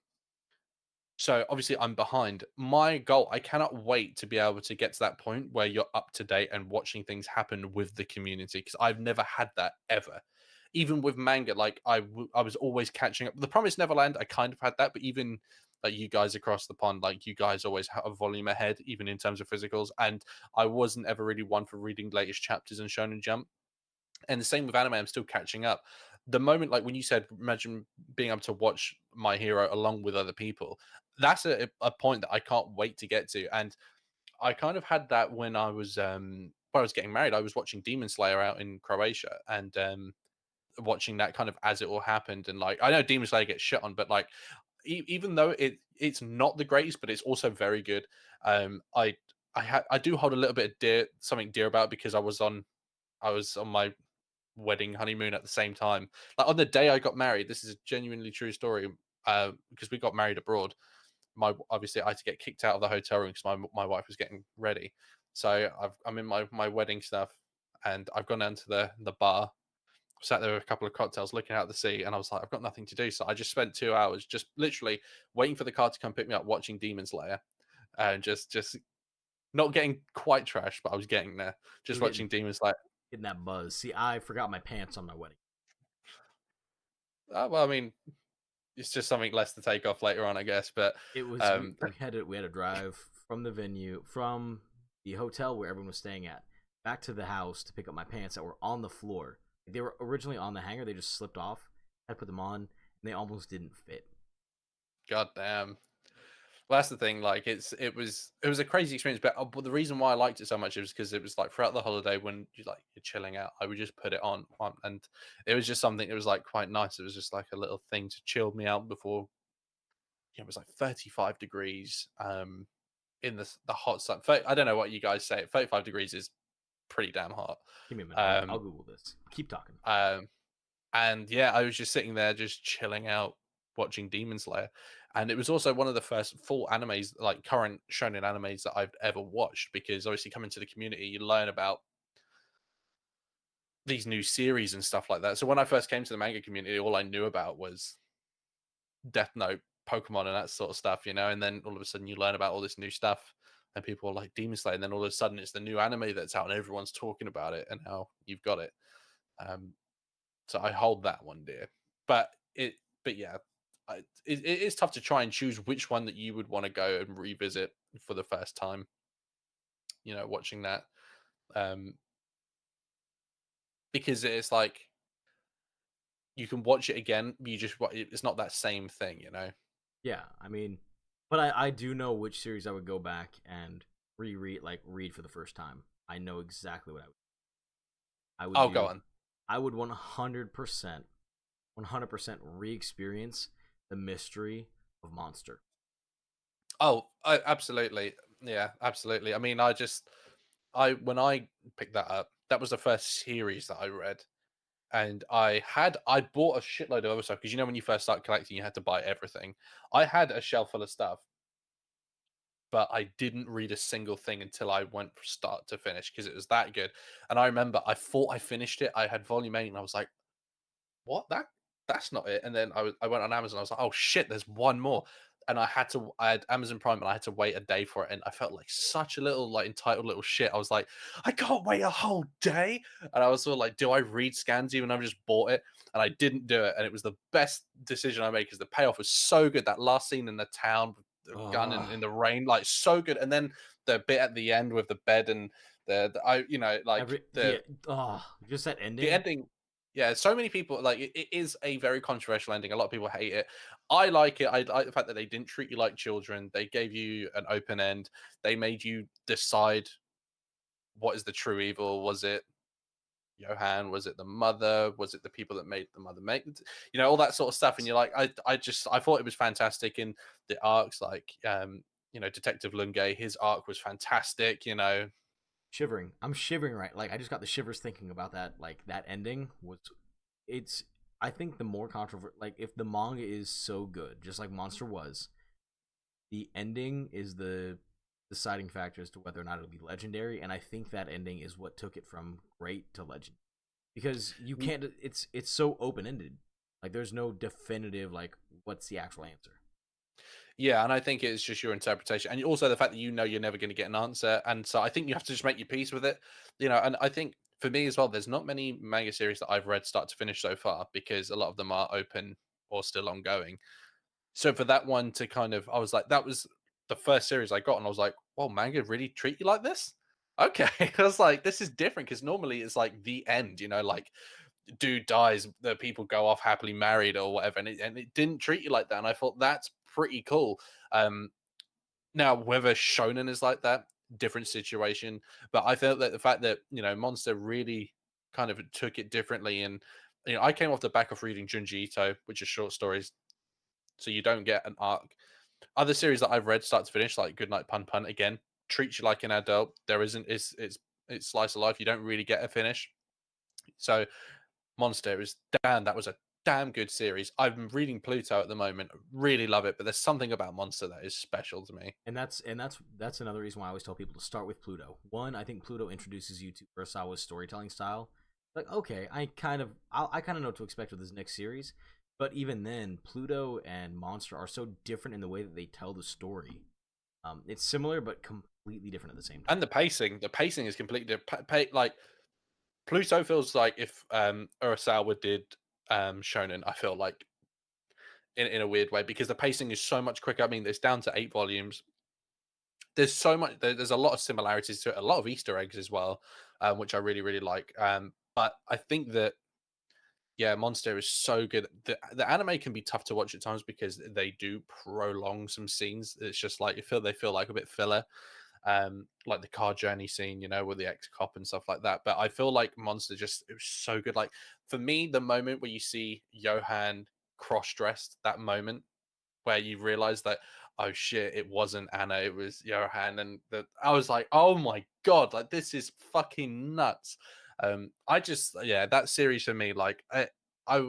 So obviously I'm behind. My goal, I cannot wait to be able to get to that point where you're up to date and watching things happen with the community because I've never had that ever. Even with manga, like I was always catching up. The Promised Neverland, I kind of had that, but even like you guys across the pond, like you guys always have a volume ahead, even in terms of physicals. And I wasn't ever really one for reading latest chapters in Shonen Jump. And the same with anime, I'm still catching up. The moment, like when you said, imagine being able to watch My Hero along with other people, that's a point that I can't wait to get to. And I kind of had that when I was getting married. I was watching Demon Slayer out in Croatia and watching that kind of as it all happened. And like I know Demon Slayer gets shit on, but like even though it's not the greatest, but it's also very good. Um, I I do hold a little bit of something dear about it because I was on my wedding honeymoon at the same time. Like on the day I got married, this is a genuinely true story. Because we got married abroad. My obviously I had to get kicked out of the hotel room because my wife was getting ready. So I'm in my wedding stuff, and I've gone down to the bar, sat there with a couple of cocktails, looking out the sea, and I was like, I've got nothing to do. So I just spent 2 hours just literally waiting for the car to come pick me up, watching Demon Slayer, and just not getting quite trashed, but I was getting there, you just were watching Demon Slayer. getting that buzz. See, I forgot my pants on my wedding. Well, I mean, it's just something less to take off later on, I guess. But It was um, we had to drive from the venue from the hotel where everyone was staying at back to the house to pick up my pants that were on the floor. They were originally on the hanger. They just slipped off. I put them on, and they almost didn't fit. goddamn. Well, that's the thing. Like, it was a crazy experience. But the reason why I liked it so much is because it was like throughout the holiday when you're chilling out, I would just put it on, and it was just something that was like quite nice. It was just like a little thing to chill me out before. It was like 35 degrees. In the hot sun. I don't know what you guys say. 35 degrees is pretty damn hot. Give me a minute. I'll Um, Google this. Keep talking. um, and yeah, I was just sitting there, just chilling out, watching Demon Slayer, and it was also one of the first full animes, like current shonen animes that I've ever watched. Because obviously, coming to the community, you learn about these new series and stuff like that. So when I first came to the manga community, all I knew about was Death Note, Pokemon, and that sort of stuff, And then all of a sudden, you learn about all this new stuff, and people are like Demon Slayer, and then all of a sudden, it's the new anime that's out, and everyone's talking about it and how you've got it. Um, so I hold that one dear. But but yeah, it is tough to try and choose which one that you would want to go and revisit for the first time. Watching that, um, because it's like you can watch it again, but it's not that same thing. Yeah, I mean, but I do know which series I would go back and reread, like read for the first time. I know exactly what I would I'll go do. on. I would 100% re-experience the mystery of Monster. Oh, absolutely. Yeah, absolutely. I mean, I when I picked that up, that was the first series that I read, and I bought a shitload of other stuff because when you first start collecting, you had to buy everything. I had a shelf full of stuff, but I didn't read a single thing until I went from start to finish because it was that good. And I remember I thought I finished it. I had volume 8, and I was like, what that's not it. And then I went on Amazon. I was like, oh shit, there's one more. And I had Amazon Prime, and I had to wait a day for it. And I felt like such a little like entitled little shit. I was like, I can't wait a whole day. And I was sort of like, do I read scans even? I've just bought it, and I didn't do it. And it was the best decision I made because the payoff was so good. That last scene in the town, with the gun Oh, in the rain, like so good. And then the bit at the end with the bed and the I like every the just that the ending. ending. Yeah, so many people like it is a very controversial ending. A lot of people hate it. I like it. I like the fact that they didn't treat you like children. They gave you an open end. They made you decide what is the true evil. Was it Johan? Was it the mother? Was it the people that made the mother make all that sort of stuff? And you're like, I thought it was fantastic in the arcs, like Detective Lungay, his arc was fantastic. Shivering. I'm shivering right. Like I just got the shivers thinking about that. Like that ending was. It's. I think the more controversial. Like if the manga is so good, just like Monster was, the ending is the deciding factor as to whether or not it'll be legendary. And I think that ending is what took it from great to legend. Because you can't. It's so open ended. Like there's no definitive like what's the actual answer. Yeah, and I think it's just your interpretation, and also the fact that you're never going to get an answer, and so I think you have to just make your peace with it, And I think for me as well, there's not many manga series that I've read start to finish so far because a lot of them are open or still ongoing. So for that one to kind of, I was like, that was the first series I got, and I was like, "Well, manga really treat you like this?" Okay, I was like, "This is different," because normally it's like the end, like dude dies, the people go off happily married or whatever, and it didn't treat you like that, and I thought that's pretty cool. Um, Now whether shonen is like that, different situation, but I felt that the fact that Monster really kind of took it differently, and I came off the back of reading Junji Ito, which is short stories, so you don't get an arc. Other series that I've read start to finish, like Goodnight Pun Pun, again treats you like an adult. There isn't it's slice of life. You don't really get a finish. So Monster is damn. That was a damn good series. I'm reading Pluto at the moment. Really love it, but there's something about Monster that is special to me. And that's another reason why I always tell people to start with Pluto. One, I think Pluto introduces you to Urasawa's storytelling style. Like, okay, I kind of know what to expect with this next series, but even then, Pluto and Monster are so different in the way that they tell the story. It's similar but completely different at the same And time. the pacing is completely like Pluto feels like if Urasawa did Shonen, I feel like in a weird way because the pacing is so much quicker. I mean, it's down to 8 volumes. There's so much. There's a lot of similarities to it, a lot of Easter eggs as well, which I really really like. But I think that yeah, Monster is so good. The anime can be tough to watch at times because they do prolong some scenes. It's just like they feel like a bit filler. Like the car journey scene, with the ex-cop and stuff like that. But I feel like Monster just it was so good. Like for me, the moment where you see Johan cross-dressed, that moment where you realize that oh shit, it wasn't Anna, it was Johan, and that I was like, oh my god, like this is fucking nuts. I just yeah, that series for me, like I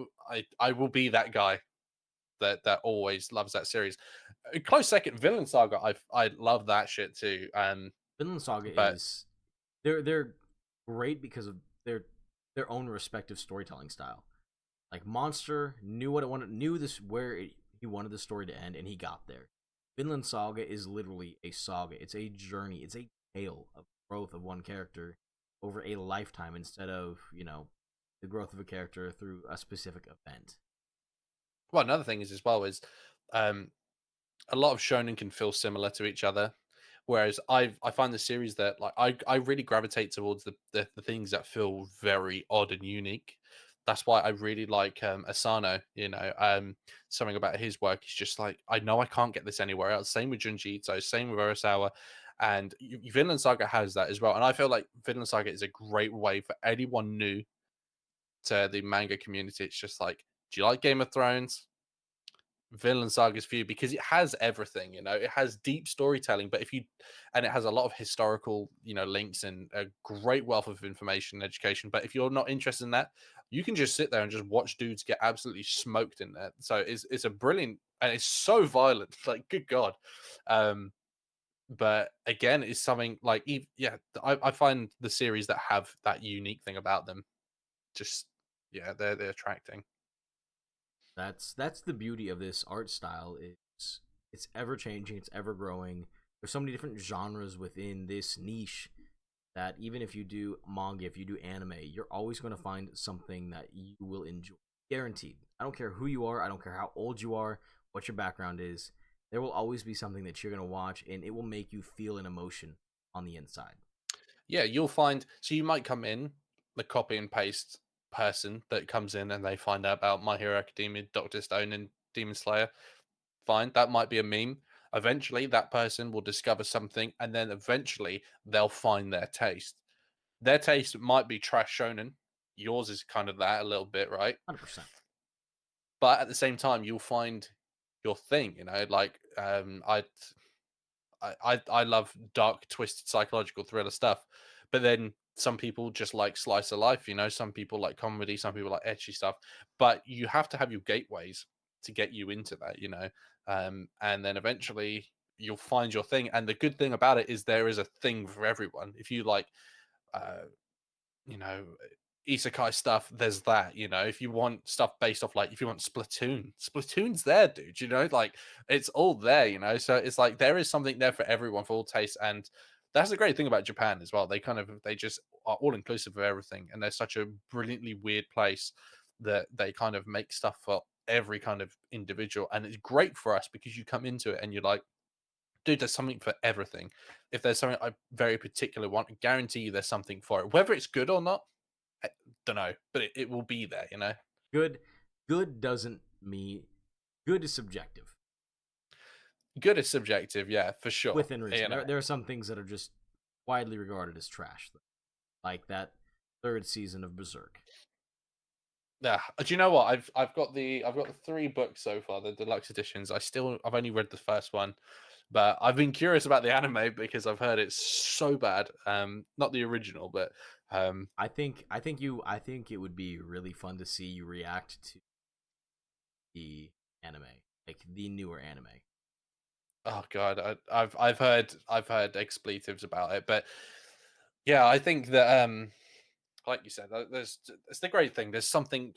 will be that guy that always loves that series. A close second, Villain Saga. I love that shit too. Vinland Saga But is they're great because of their own respective storytelling style. Like Monster knew what it wanted, knew this he wanted the story to end, and he got there. Vinland Saga is literally a saga. It's a journey. It's a tale of growth of one character over a lifetime instead of the growth of a character through a specific event. well, another thing is as well is um a lot of shonen can feel similar to each other. Whereas I find the series that like I really gravitate towards the things that feel very odd and unique. That's why I really like Asano. Something about his work is just like I know I can't get this anywhere else. Same with Junji Ito, same with Urasawa, and Vinland Saga has that as well. And I feel like Vinland Saga is a great way for anyone new to the manga community. It's just like, do you like Game of Thrones? Vinland Saga's for you because it has everything, it has deep storytelling, but and it has a lot of historical, links and a great wealth of information and education. But if you're not interested in that, you can just sit there and just watch dudes get absolutely smoked in there. So it's a brilliant and it's so violent, like good God. Um, but again, it's something like yeah, I find the series that have that unique thing about them just yeah, they're attracting. That's the beauty of this art style is it's ever changing, it's ever growing. There's so many different genres within this niche that even if you do manga, if you do anime, you're always going to find something that you will enjoy. Guaranteed. I don't care who you are, I don't care how old you are, what your background is. There will always be something that you're going to watch and it will make you feel an emotion on the inside. Yeah, you'll find so you might come in, the copy and paste. person that comes in and they find out about My Hero Academia, Doctor Stone, and Demon Slayer. Fine, that might be a meme. Eventually, that person will discover something, and then eventually they'll find their taste. Their taste might be trash shonen. Yours is kind of that a little bit, right? 100%. But at the same time, you'll find your thing. Like I love dark, twisted, psychological thriller stuff. But then some people just like slice of life. Some people like comedy, some people like etchy stuff. But you have to have your gateways to get you into that. And then eventually you'll find your thing. And the good thing about it is there is a thing for everyone. If you like, uh, you know, isekai stuff, there's that. If you want stuff based off, like, if you want Splatoon's there, dude. Like, it's all there. So it's like there is something there for everyone, for all tastes. And that's the great thing about Japan as well. They just are all inclusive of everything, and they're such a brilliantly weird place that they kind of make stuff for every kind of individual. And it's great for us because you come into it and you're like, dude, there's something for everything. If there's something I very particularly want, I guarantee you there's something for it. Whether it's good or not, I don't know, but it will be there. Good, good doesn't mean good is subjective Good is subjective, yeah, for sure. within reason. There are some things that are just widely regarded as trash, like that third season of Berserk. Yeah. Do you know what? I've got the 3 books so far, the deluxe editions. I've only read the first one, but I've been curious about the anime because I've heard it's so bad. Not the original, but I think it would be really fun to see you react to the anime, like the newer anime. oh god, I've heard expletives about it, but yeah, I think that like you said, it's the great thing. There's something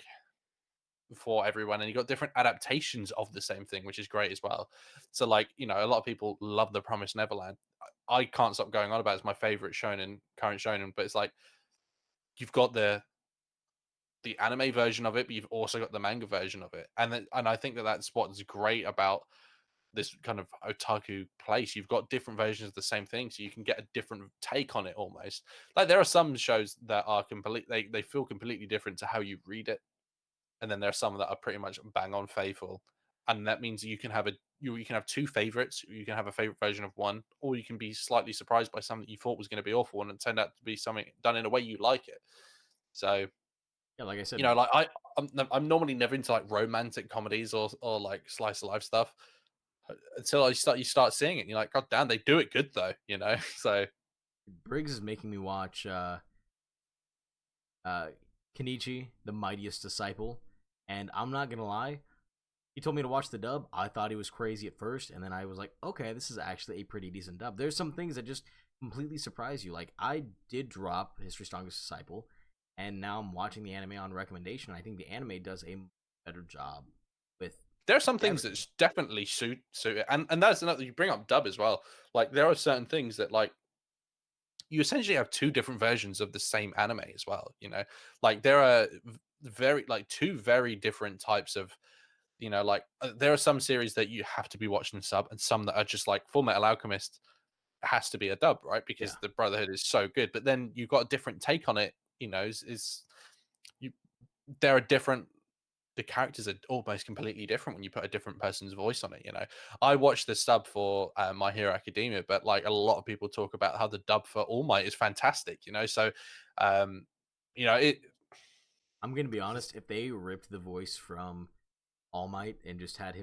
for everyone, and you got different adaptations of the same thing, which is great as well. So, like, a lot of people love The Promised Neverland. I can't stop going on about it. It's my favorite shonen, current shonen, but it's like you've got the anime version of it, but you've also got the manga version of it, and I think that that's what's great about this kind of otaku place. You've got different versions of the same thing, so you can get a different take on it almost. Like, there are some shows that are they feel completely different to how you read it, and then there are some that are pretty much bang on faithful. And that means you can have you can have 2 favorites. You can have a favorite version of one, or you can be slightly surprised by something you thought was going to be awful and it turned out to be something done in a way you like it. So, Yeah, like I said, like, I'm normally never into like romantic comedies or like slice of life stuff until you start seeing it. And you're like, God damn, they do it good though. So Briggs is making me watch uh Kenichi, the Mightiest Disciple, and I'm not gonna lie, he told me to watch the dub. I thought he was crazy at first, and then I was like, okay, this is actually a pretty decent dub. There's some things that just completely surprise you. Like, I did drop History's Strongest Disciple, and now I'm watching the anime on recommendation. I think the anime does a better job with there are some things everything. that definitely suit it, and that's another. You bring up dub as well. Like, there are certain things that, like, you essentially have 2 different versions of the same anime as well. Like, there are very, like, 2 very different types of, like, there are some series that you have to be watching sub, and some that are just like Full Metal Alchemist has to be a dub, right? Yeah. Because the Brotherhood is so good. But then you've got a different take on it. Is you there are different the characters are almost completely different when you put a different person's voice on it. I watched the sub for My Hero Academia, but like, a lot of people talk about how the dub for All Might is fantastic. So um it I'm gonna be honest, if they ripped the voice from All Might and just had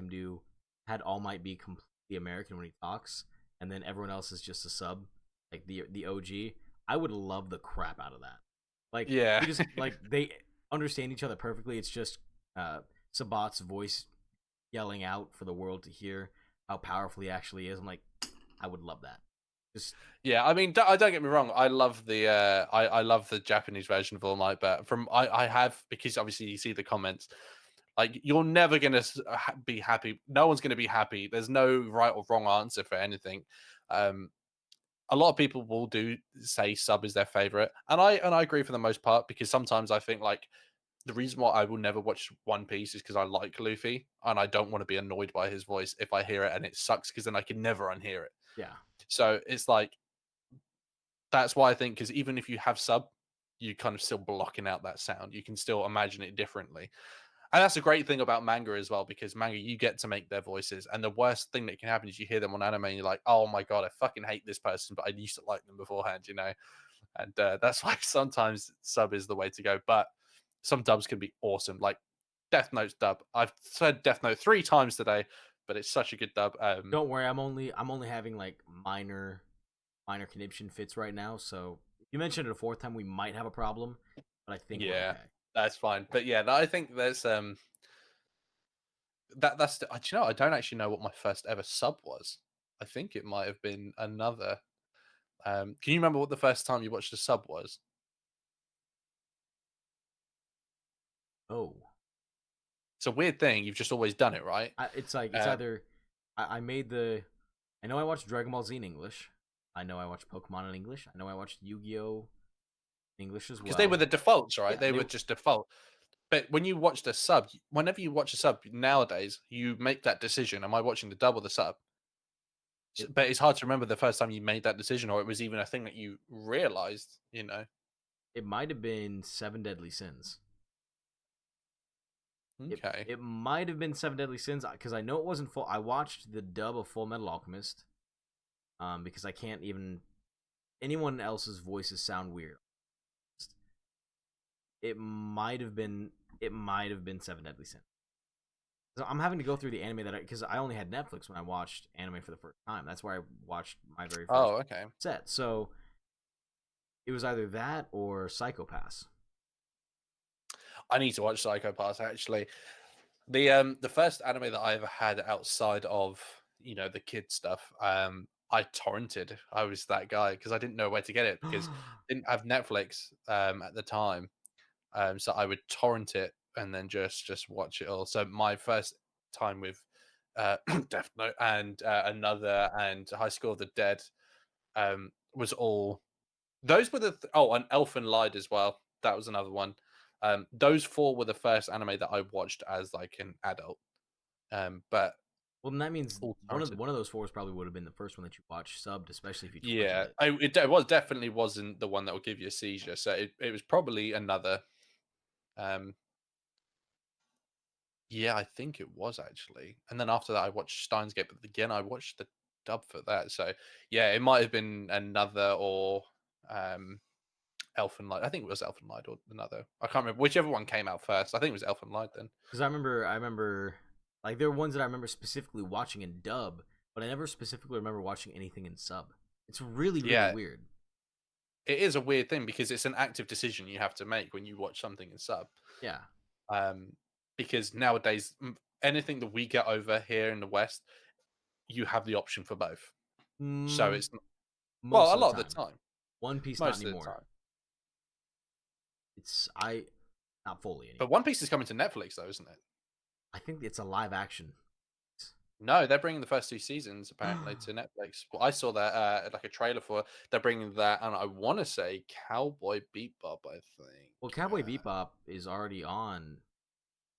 All Might be completely American when he talks, and then everyone else is just a sub, like the OG, I would love the crap out of that. Like, yeah. he just, like, they understand each other perfectly. It's just Sabat's voice yelling out for the world to hear how powerful he actually is. I'm like, I would love that. Just Yeah, I mean, don't get me wrong. I love I love the Japanese version of All Might, but I have, because obviously you see the comments. Like, you're never gonna be happy. No one's gonna be happy. There's no right or wrong answer for anything. Um, a lot of people will do say sub is their favorite, and I agree for the most part, because sometimes I think, like, the reason why I will never watch One Piece is because I like Luffy and I don't want to be annoyed by his voice if I hear it and it sucks, because then I can never unhear it. yeah, So it's like, that's why I think, because even if you have sub, you kind of still blocking out that sound. You can still imagine it differently. And that's a great thing about manga as well, because manga, you get to make their voices. And the worst thing that can happen is you hear them on anime and you're like, oh my God, I fucking hate this person, but I used to like them beforehand, you know? And that's why sometimes sub is the way to go. But some dubs can be awesome. Like Death Note's dub. I've said Death Note 3 times today, but it's such a good dub. Don't worry, I'm only having like minor conniption fits right now. So if you mentioned it a fourth time, we might have a problem, but I think we're Yeah, okay. that's fine. But yeah, I think there's that's you know, I don't actually know what my first ever sub was. I think it might have been another. Can you remember what the first time you watched a sub was? Oh, It's a weird thing. You've just always done it, right? it's like it's Uh, either I made the. I know I watched Dragon Ball Z in English. I know I watched Pokemon in English. I know I watched Yu-Gi-Oh in English as because they were well. the defaults, right? Yeah, They were just default. But when you watched a sub, whenever you watch a sub nowadays, you make that decision. Am I watching the dub or the sub? it But it's hard to remember the first time you made that decision, or it was even a thing that you realized. You know? it might have been Seven Deadly Sins. It Okay. it might have been Seven Deadly Sins because I know it wasn't full. I watched the dub of Full Metal Alchemist, because I can't even anyone else's voices sound weird. It might have been Seven Deadly Sins. So I'm having to go through the anime that because I only had Netflix when I watched anime for the first time. That's where I watched my very first Oh, okay. set. So it was either that or Psychopaths. I need to watch Psycho Pass actually. The first anime that I ever had outside of, you know, the kid stuff, I torrented. I was that guy because I didn't know where to get it because I didn't have Netflix at the time. So I would torrent it and then just watch it all. So my first time with Death Note and another and High School of the Dead was all those were oh, and Elfen Lied as well. That was another one. Those four were the first anime that I watched as like an adult. But Well, then that means all one of torrented. one of those fours probably would have been the first one that you watched subbed, especially if you torrented Yeah, it. it was definitely wasn't the one that would give you a seizure. So it was probably another. Um, yeah, I think it was actually. And then after that, I watched Steins Gate, but again, I watched the dub for that. So yeah, it might have been another or um, Elfen Light. I think it was Elfen Light or another. I can't remember whichever one came out first. I think it was Elfen Light then. Because I remember, like there are ones that I remember specifically watching in dub, but I never specifically remember watching anything in sub. It's really Yeah, weird. it is a weird thing because it's an active decision you have to make when you watch something in sub. Yeah, Um, because nowadays, anything that we get over here in the West, you have the option for both. So mm, it's most well, a of the lot of the time. time, One Piece not most of the anymore. time. It's I not fully anymore. But One Piece is coming to Netflix though, isn't it? I think it's a live action. No, they're bringing the first 2 seasons apparently to Netflix. Well, I saw that like a trailer for it. They're bringing that, and I want to say Cowboy Bebop. I think Well, Cowboy Bebop is already on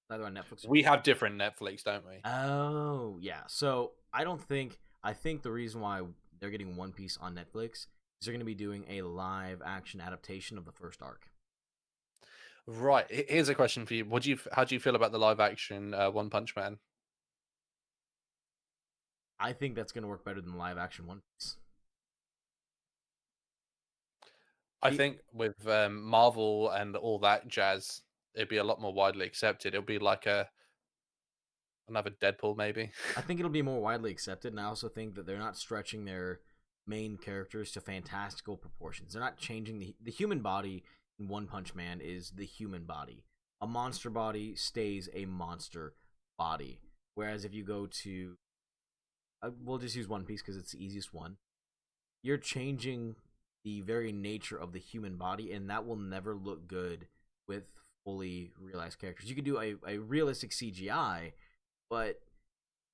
either on Netflix or we Hulu. have different Netflix, don't we? Oh yeah. So I think the reason why they're getting One Piece on Netflix is they're going to be doing a live action adaptation of the first arc. Right. Here's a question for you. How do you feel about the live action One Punch Man? I think that's going to work better than the live action One Piece. I think with Marvel and all that jazz, it'd be a lot more widely accepted. It'll be like another Deadpool, maybe. I think it'll be more widely accepted, and I also think that they're not stretching their main characters to fantastical proportions. They're not changing the human body in One Punch Man is the human body. A monster body stays a monster body. Whereas if you go to, we'll just use One Piece because it's the easiest one. You're changing the very nature of the human body, and that will never look good with fully realized characters. You could do a realistic CGI, but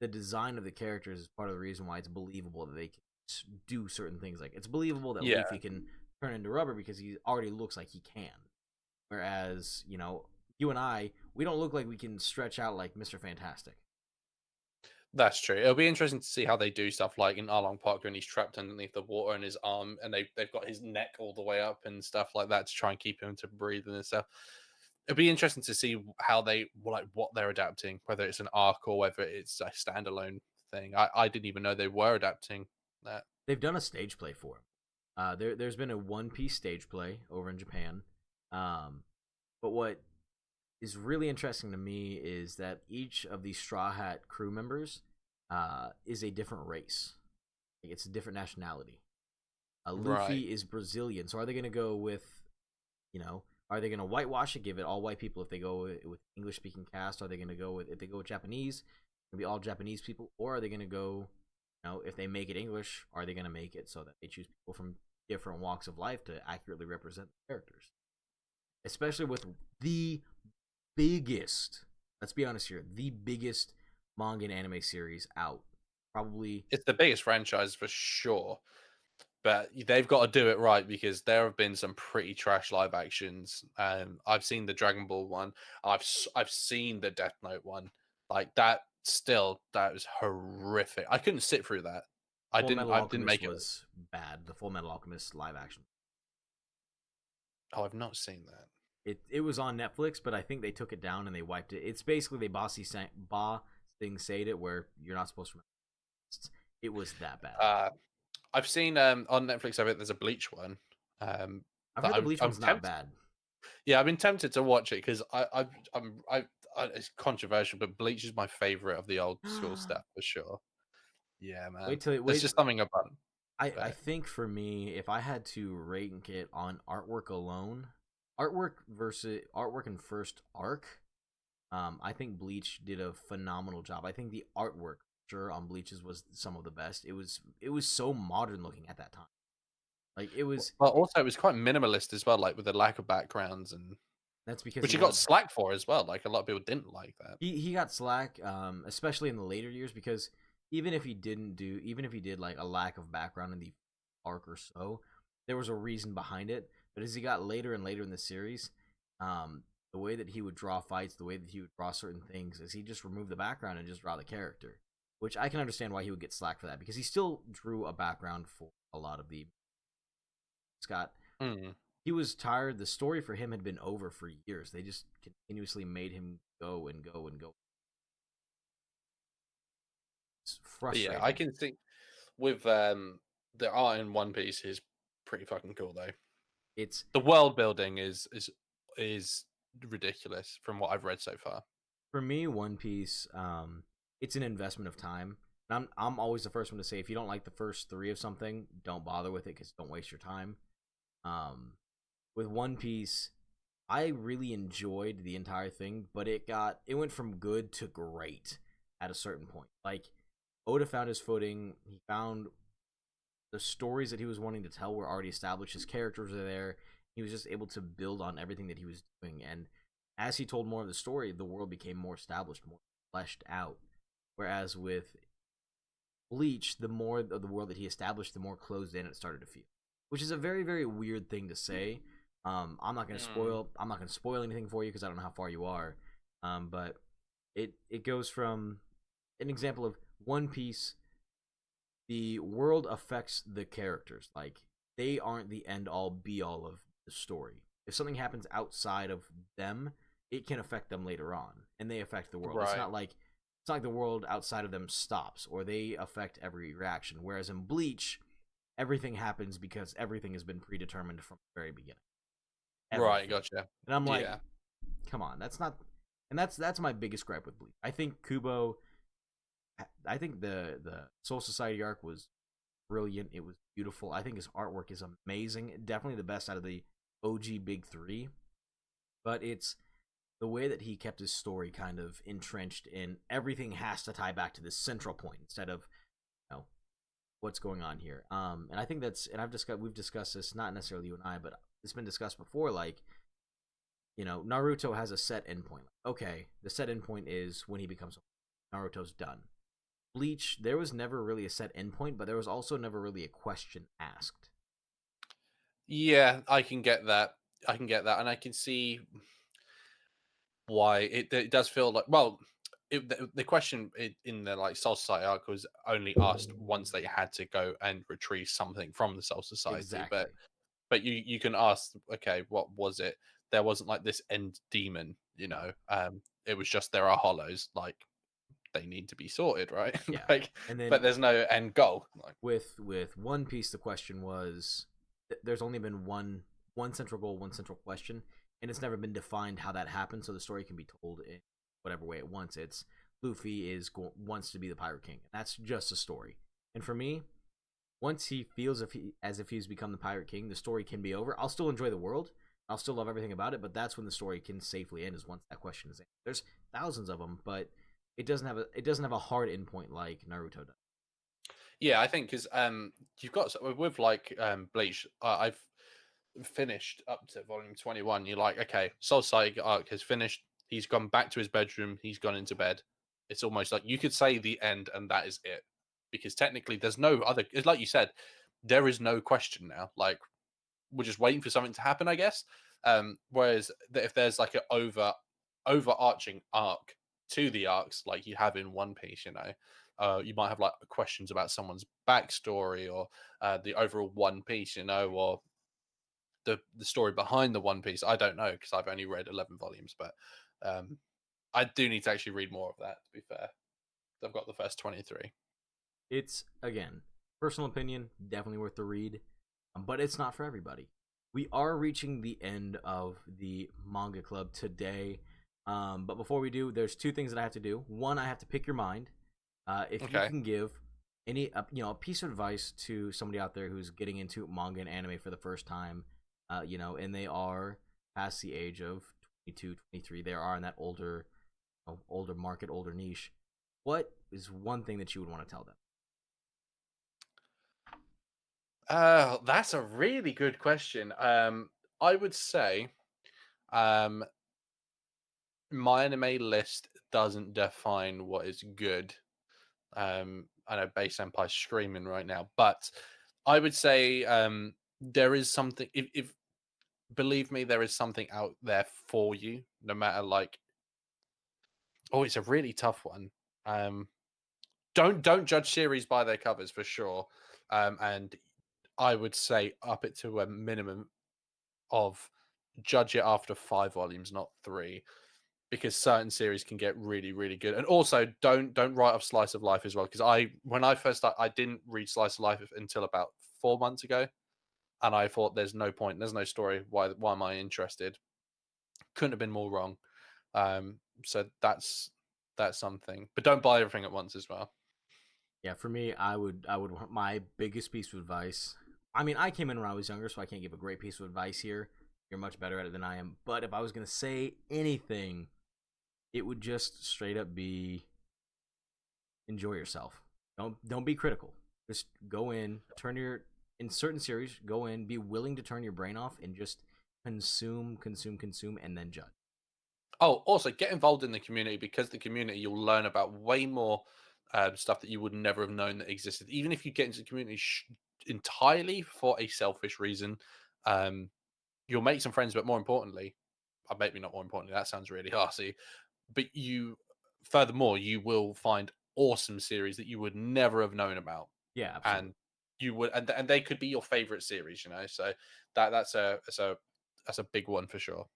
the design of the characters is part of the reason why it's believable that they can do certain things. Like it's believable that Yeah. Luffy can turn into rubber because he already looks like he can. Whereas, you and I, we don't look like we can stretch out like Mr. Fantastic. That's true. It'll be interesting to see how they do stuff like in Arlong Park when he's trapped underneath the water and his arm, and they've got his neck all the way up and stuff like that to try and keep him to breathe and stuff. It'll be interesting to see how they like what they're adapting, whether it's an arc or whether it's a standalone thing. I didn't even know they were adapting that. They've done a stage play for him. There's been a One Piece stage play over in Japan. Um, but what is really interesting to me is that each of these Straw Hat crew members is a different race. Like, it's a different nationality. Right. Luffy is Brazilian, so are they going to go with, you know, are they going to whitewash it, give it all white people? If they go with English speaking cast, are they going to go with, if they go with Japanese, it'll be all Japanese people, or are they going to go, if they make it English, are they going to make it so that they choose people from different walks of life to accurately represent the characters? Especially with the biggest, let's be honest here, the biggest manga and anime series out. Probably. It's the biggest franchise for sure. But they've got to do it right because there have been some pretty trash live actions. I've seen the Dragon Ball one. I've seen the Death Note one. Like that, still that was horrific. I couldn't sit through that. Full Metal I didn't Alchemist make it. was bad. The Full Metal Alchemist live action. Oh, I've not seen that. It was on Netflix, but I think they took it down and they wiped it. It's basically they Ba Sing Said it where you're not supposed to remember. It was that bad. I've seen on Netflix. I think there's a Bleach one. I've That heard the Bleach I'm one's not tempted. bad. Yeah, I've been tempted to watch it because it's controversial, but Bleach is my favorite of the old school stuff for sure. Yeah, man. Wait till There's wait. just something about I that. think for me, if I had to rank it on artwork alone, artwork and first arc, I think Bleach did a phenomenal job. I think the artwork sure on Bleach's was some of the best. It was so modern looking at that time. Like it was. But also, it was quite minimalist as well, like with the lack of backgrounds and That's because which he he got wanted. slack for as well. Like a lot of people didn't like that. He got slack, especially in the later years because even if he did like a lack of background in the arc or so, there was a reason behind it. But as he got later and later in the series, the way that he would draw fights, the way that he would draw certain things, is he just removed the background and just draw the character. Which I can understand why he would get slack for that because he still drew a background for a lot of the Scott. Mm. He was tired. The story for him had been over for years. They just continuously made him go and go and go. It's But yeah, I frustrating. can think with the art in One Piece is pretty fucking cool though. It's The world building is ridiculous from what I've read so far. for me, One Piece. It's an investment of time. And I'm always the first one to say if you don't like the first three of something, don't bother with it because don't waste your time. Um, with One Piece, I really enjoyed the entire thing, but it went from good to great at a certain point. Like Oda found his footing. He found the stories that he was wanting to tell were already established. His characters are there. He was just able to build on everything that he was doing. And as he told more of the story, the world became more established, more fleshed out. Whereas with Bleach, the more of the world that he established, the more closed in it started to feel. Which is a very, very weird thing to say. I'm not gonna Mm. spoil. I'm not gonna spoil anything for you because I don't know how far you are. But it goes from an example of One Piece, the world affects the characters. Like they aren't the end all be all of the story. If something happens outside of them, it can affect them later on, and they affect the world. Right. It's not like the world outside of them stops or they affect every reaction. Whereas in Bleach, everything happens because everything has been predetermined from the very beginning. Right, Everything, gotcha. and I'm like, Yeah. come on, that's not. And that's my biggest gripe with Bleach. I think Kubo. I think the Soul Society arc was brilliant. It was beautiful. I think his artwork is amazing. Definitely the best out of the OG Big Three. But it's the way that he kept his story kind of entrenched in everything has to tie back to this central point instead of what's going on here. And I think that's and we've discussed this not necessarily you and I, but it's been discussed before. Like Naruto has a set endpoint. Okay, the set endpoint is when he becomes Naruto's done. Bleach, there was never really a set endpoint, but there was also never really a question asked. Yeah, I can get that. I can get that, and I can see why it does feel like. Well, the question in the like Soul Society arc was only asked once they had to go and retrieve something from the Soul Society. Exactly. But you can ask, okay, what was it? There wasn't like this end demon, you No. know. It was just there are hollows, like they need to be sorted, right? Yeah. Like, And but then there's no end goal. Like, with One Piece, the question was there's only been one central goal, one central question, and it's never been defined how that happened. So the story can be told in whatever way it wants. It's Luffy wants to be the Pirate King. That's just a story. And for me, once he feels as if he's become the Pirate King, the story can be over. I'll still enjoy the world. I'll still love everything about it, but that's when the story can safely end. Is once that question is answered. There's thousands of them, but it doesn't have a hard endpoint like Naruto does. yeah, I think because you've got with like Bleach, I've finished up to volume 21. You're like, okay, Soul Society arc has finished. He's gone back to his bedroom. He's gone into bed. It's almost like you could say the end, and that is it, because technically there's no other. It's like you said, there is no question now. Like we're just waiting for something to happen, I guess. Whereas if there's like an overarching arc to the arcs, like you have in One Piece, you know, you might have like questions about someone's backstory or the overall One Piece, you know, or the story behind the One Piece. I don't know because I've only read 11 volumes, but um, I do need to actually read more of that. To be fair, I've got the first 23. It's again personal opinion, definitely worth the read, but it's not for everybody. We are reaching the end of the Manga Club today, but before we do, there's two things that I have to do. One, I have to pick your mind. If you Okay. can give any a piece of advice to somebody out there who's getting into manga and anime for the first time, and they are past the age of 22, 23, they are in that older market, older niche. What is one thing that you would want to tell them? That's a really good question. I would say, um, my anime list doesn't define what is good. I know Base Empire's screaming right now, but I would say there is something. If believe me, there is something out there for you. No matter like, oh, it's a really tough one. Um, don't judge series by their covers for sure. And I would say up it to a minimum of judge it after 5 volumes, not 3, because certain series can get really really good. And also don't write off slice of life as well, because when I first started, I didn't read slice of life until about 4 months ago, and I thought there's no point, there's no story, why am I interested? Couldn't have been more wrong. So that's something, but don't buy everything at once as well. Yeah, for me, I would want my biggest piece of advice. I mean, I came in when I was younger, so I can't give a great piece of advice here. You're much better at it than I am. But if I was gonna say anything, it would just straight up be enjoy yourself. Don't be critical. Just go in, turn your in certain series, go in, be willing to turn your brain off and just consume, consume, consume, and then judge. Oh, also get involved in the community, because the community you'll learn about way more stuff that you would never have known that existed. Even if you get into the community entirely for a selfish reason, um, you'll make some friends. But more importantly, maybe not more importantly, that sounds really arsey. But furthermore, you will find awesome series that you would never have known about, Yeah, absolutely. and and they could be your favorite series. You know, so that's a big one for sure.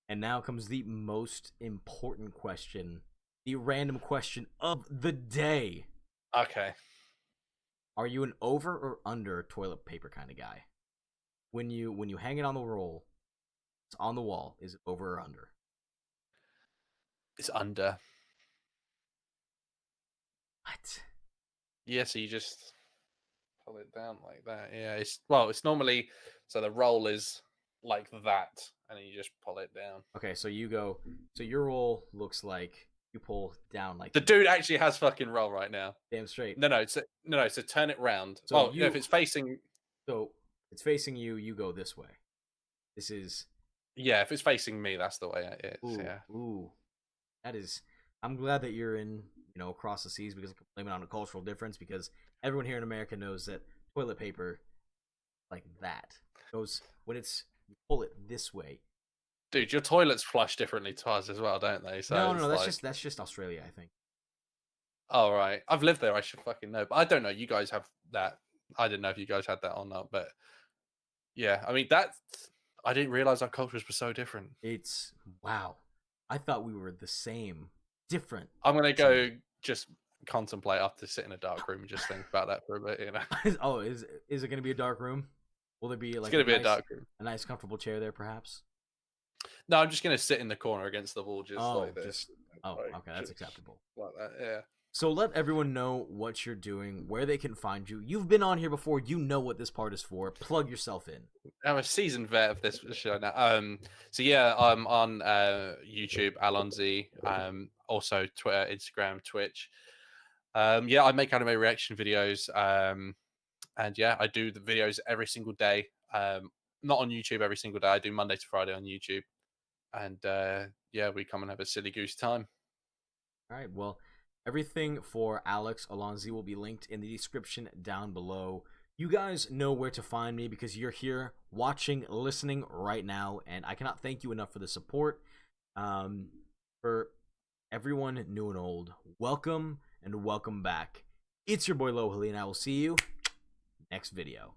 And now comes the most important question, the random question of the day. Okay. Are you an over or under toilet paper kind of guy? When you hang it on the roll, it's on the wall. Is it over or under? It's under. What? Yeah, so you just pull it down like that. Yeah, it's normally, so the roll is like that, and then you just pull it down. Okay, so you go. So your roll looks like you pull down like The this. dude actually has fucking roll right now. Damn straight. No, no, no. So turn it round. So Well, if you it's facing, so it's facing you. You go this way. This is yeah, if it's facing me, that's the way it is. ooh Yeah. ooh. That is. I'm glad that you're in across the seas because I can blame it on a cultural difference because everyone here in America knows that toilet paper like that goes when it's you pull it this way. Dude, your toilets flush differently to us as well, don't they? So No, no, it's no, like, that's just Australia, I think. all right. I've lived there. I should fucking know, but I don't know. You guys have that. I didn't know if you guys had that or not, but yeah. I mean, that's. I didn't realize our cultures were so different. It's wow. I thought we were the same, different. I'm gonna Same. go just contemplate after sit in a dark room and just think about that for a bit. Oh, is it going to be a dark room? Will there be It's like gonna be a dark room. a nice comfortable chair there, perhaps? No, I'm just gonna sit in the corner against the wall, just Oh, like this. Like, okay, that's just acceptable. like that. Yeah. So let everyone know what you're doing, where they can find you. You've been on here before. You know what this part is for. Plug yourself in. I'm a seasoned vet of this show now. So yeah, I'm on YouTube, Allonsyyy, also Twitter, Instagram, Twitch. Yeah, I make anime reaction videos. And yeah, I do the videos every single day. Not on YouTube every single day. I do Monday to Friday on YouTube. And yeah, we come and have a silly goose time. All right. Well, everything for Alex Allonsyyy will be linked in the description down below. You guys know where to find me because you're here watching, listening right now, and I cannot thank you enough for the support. For everyone new and old, welcome and welcome back. It's your boy Lohili, and I will see you next video.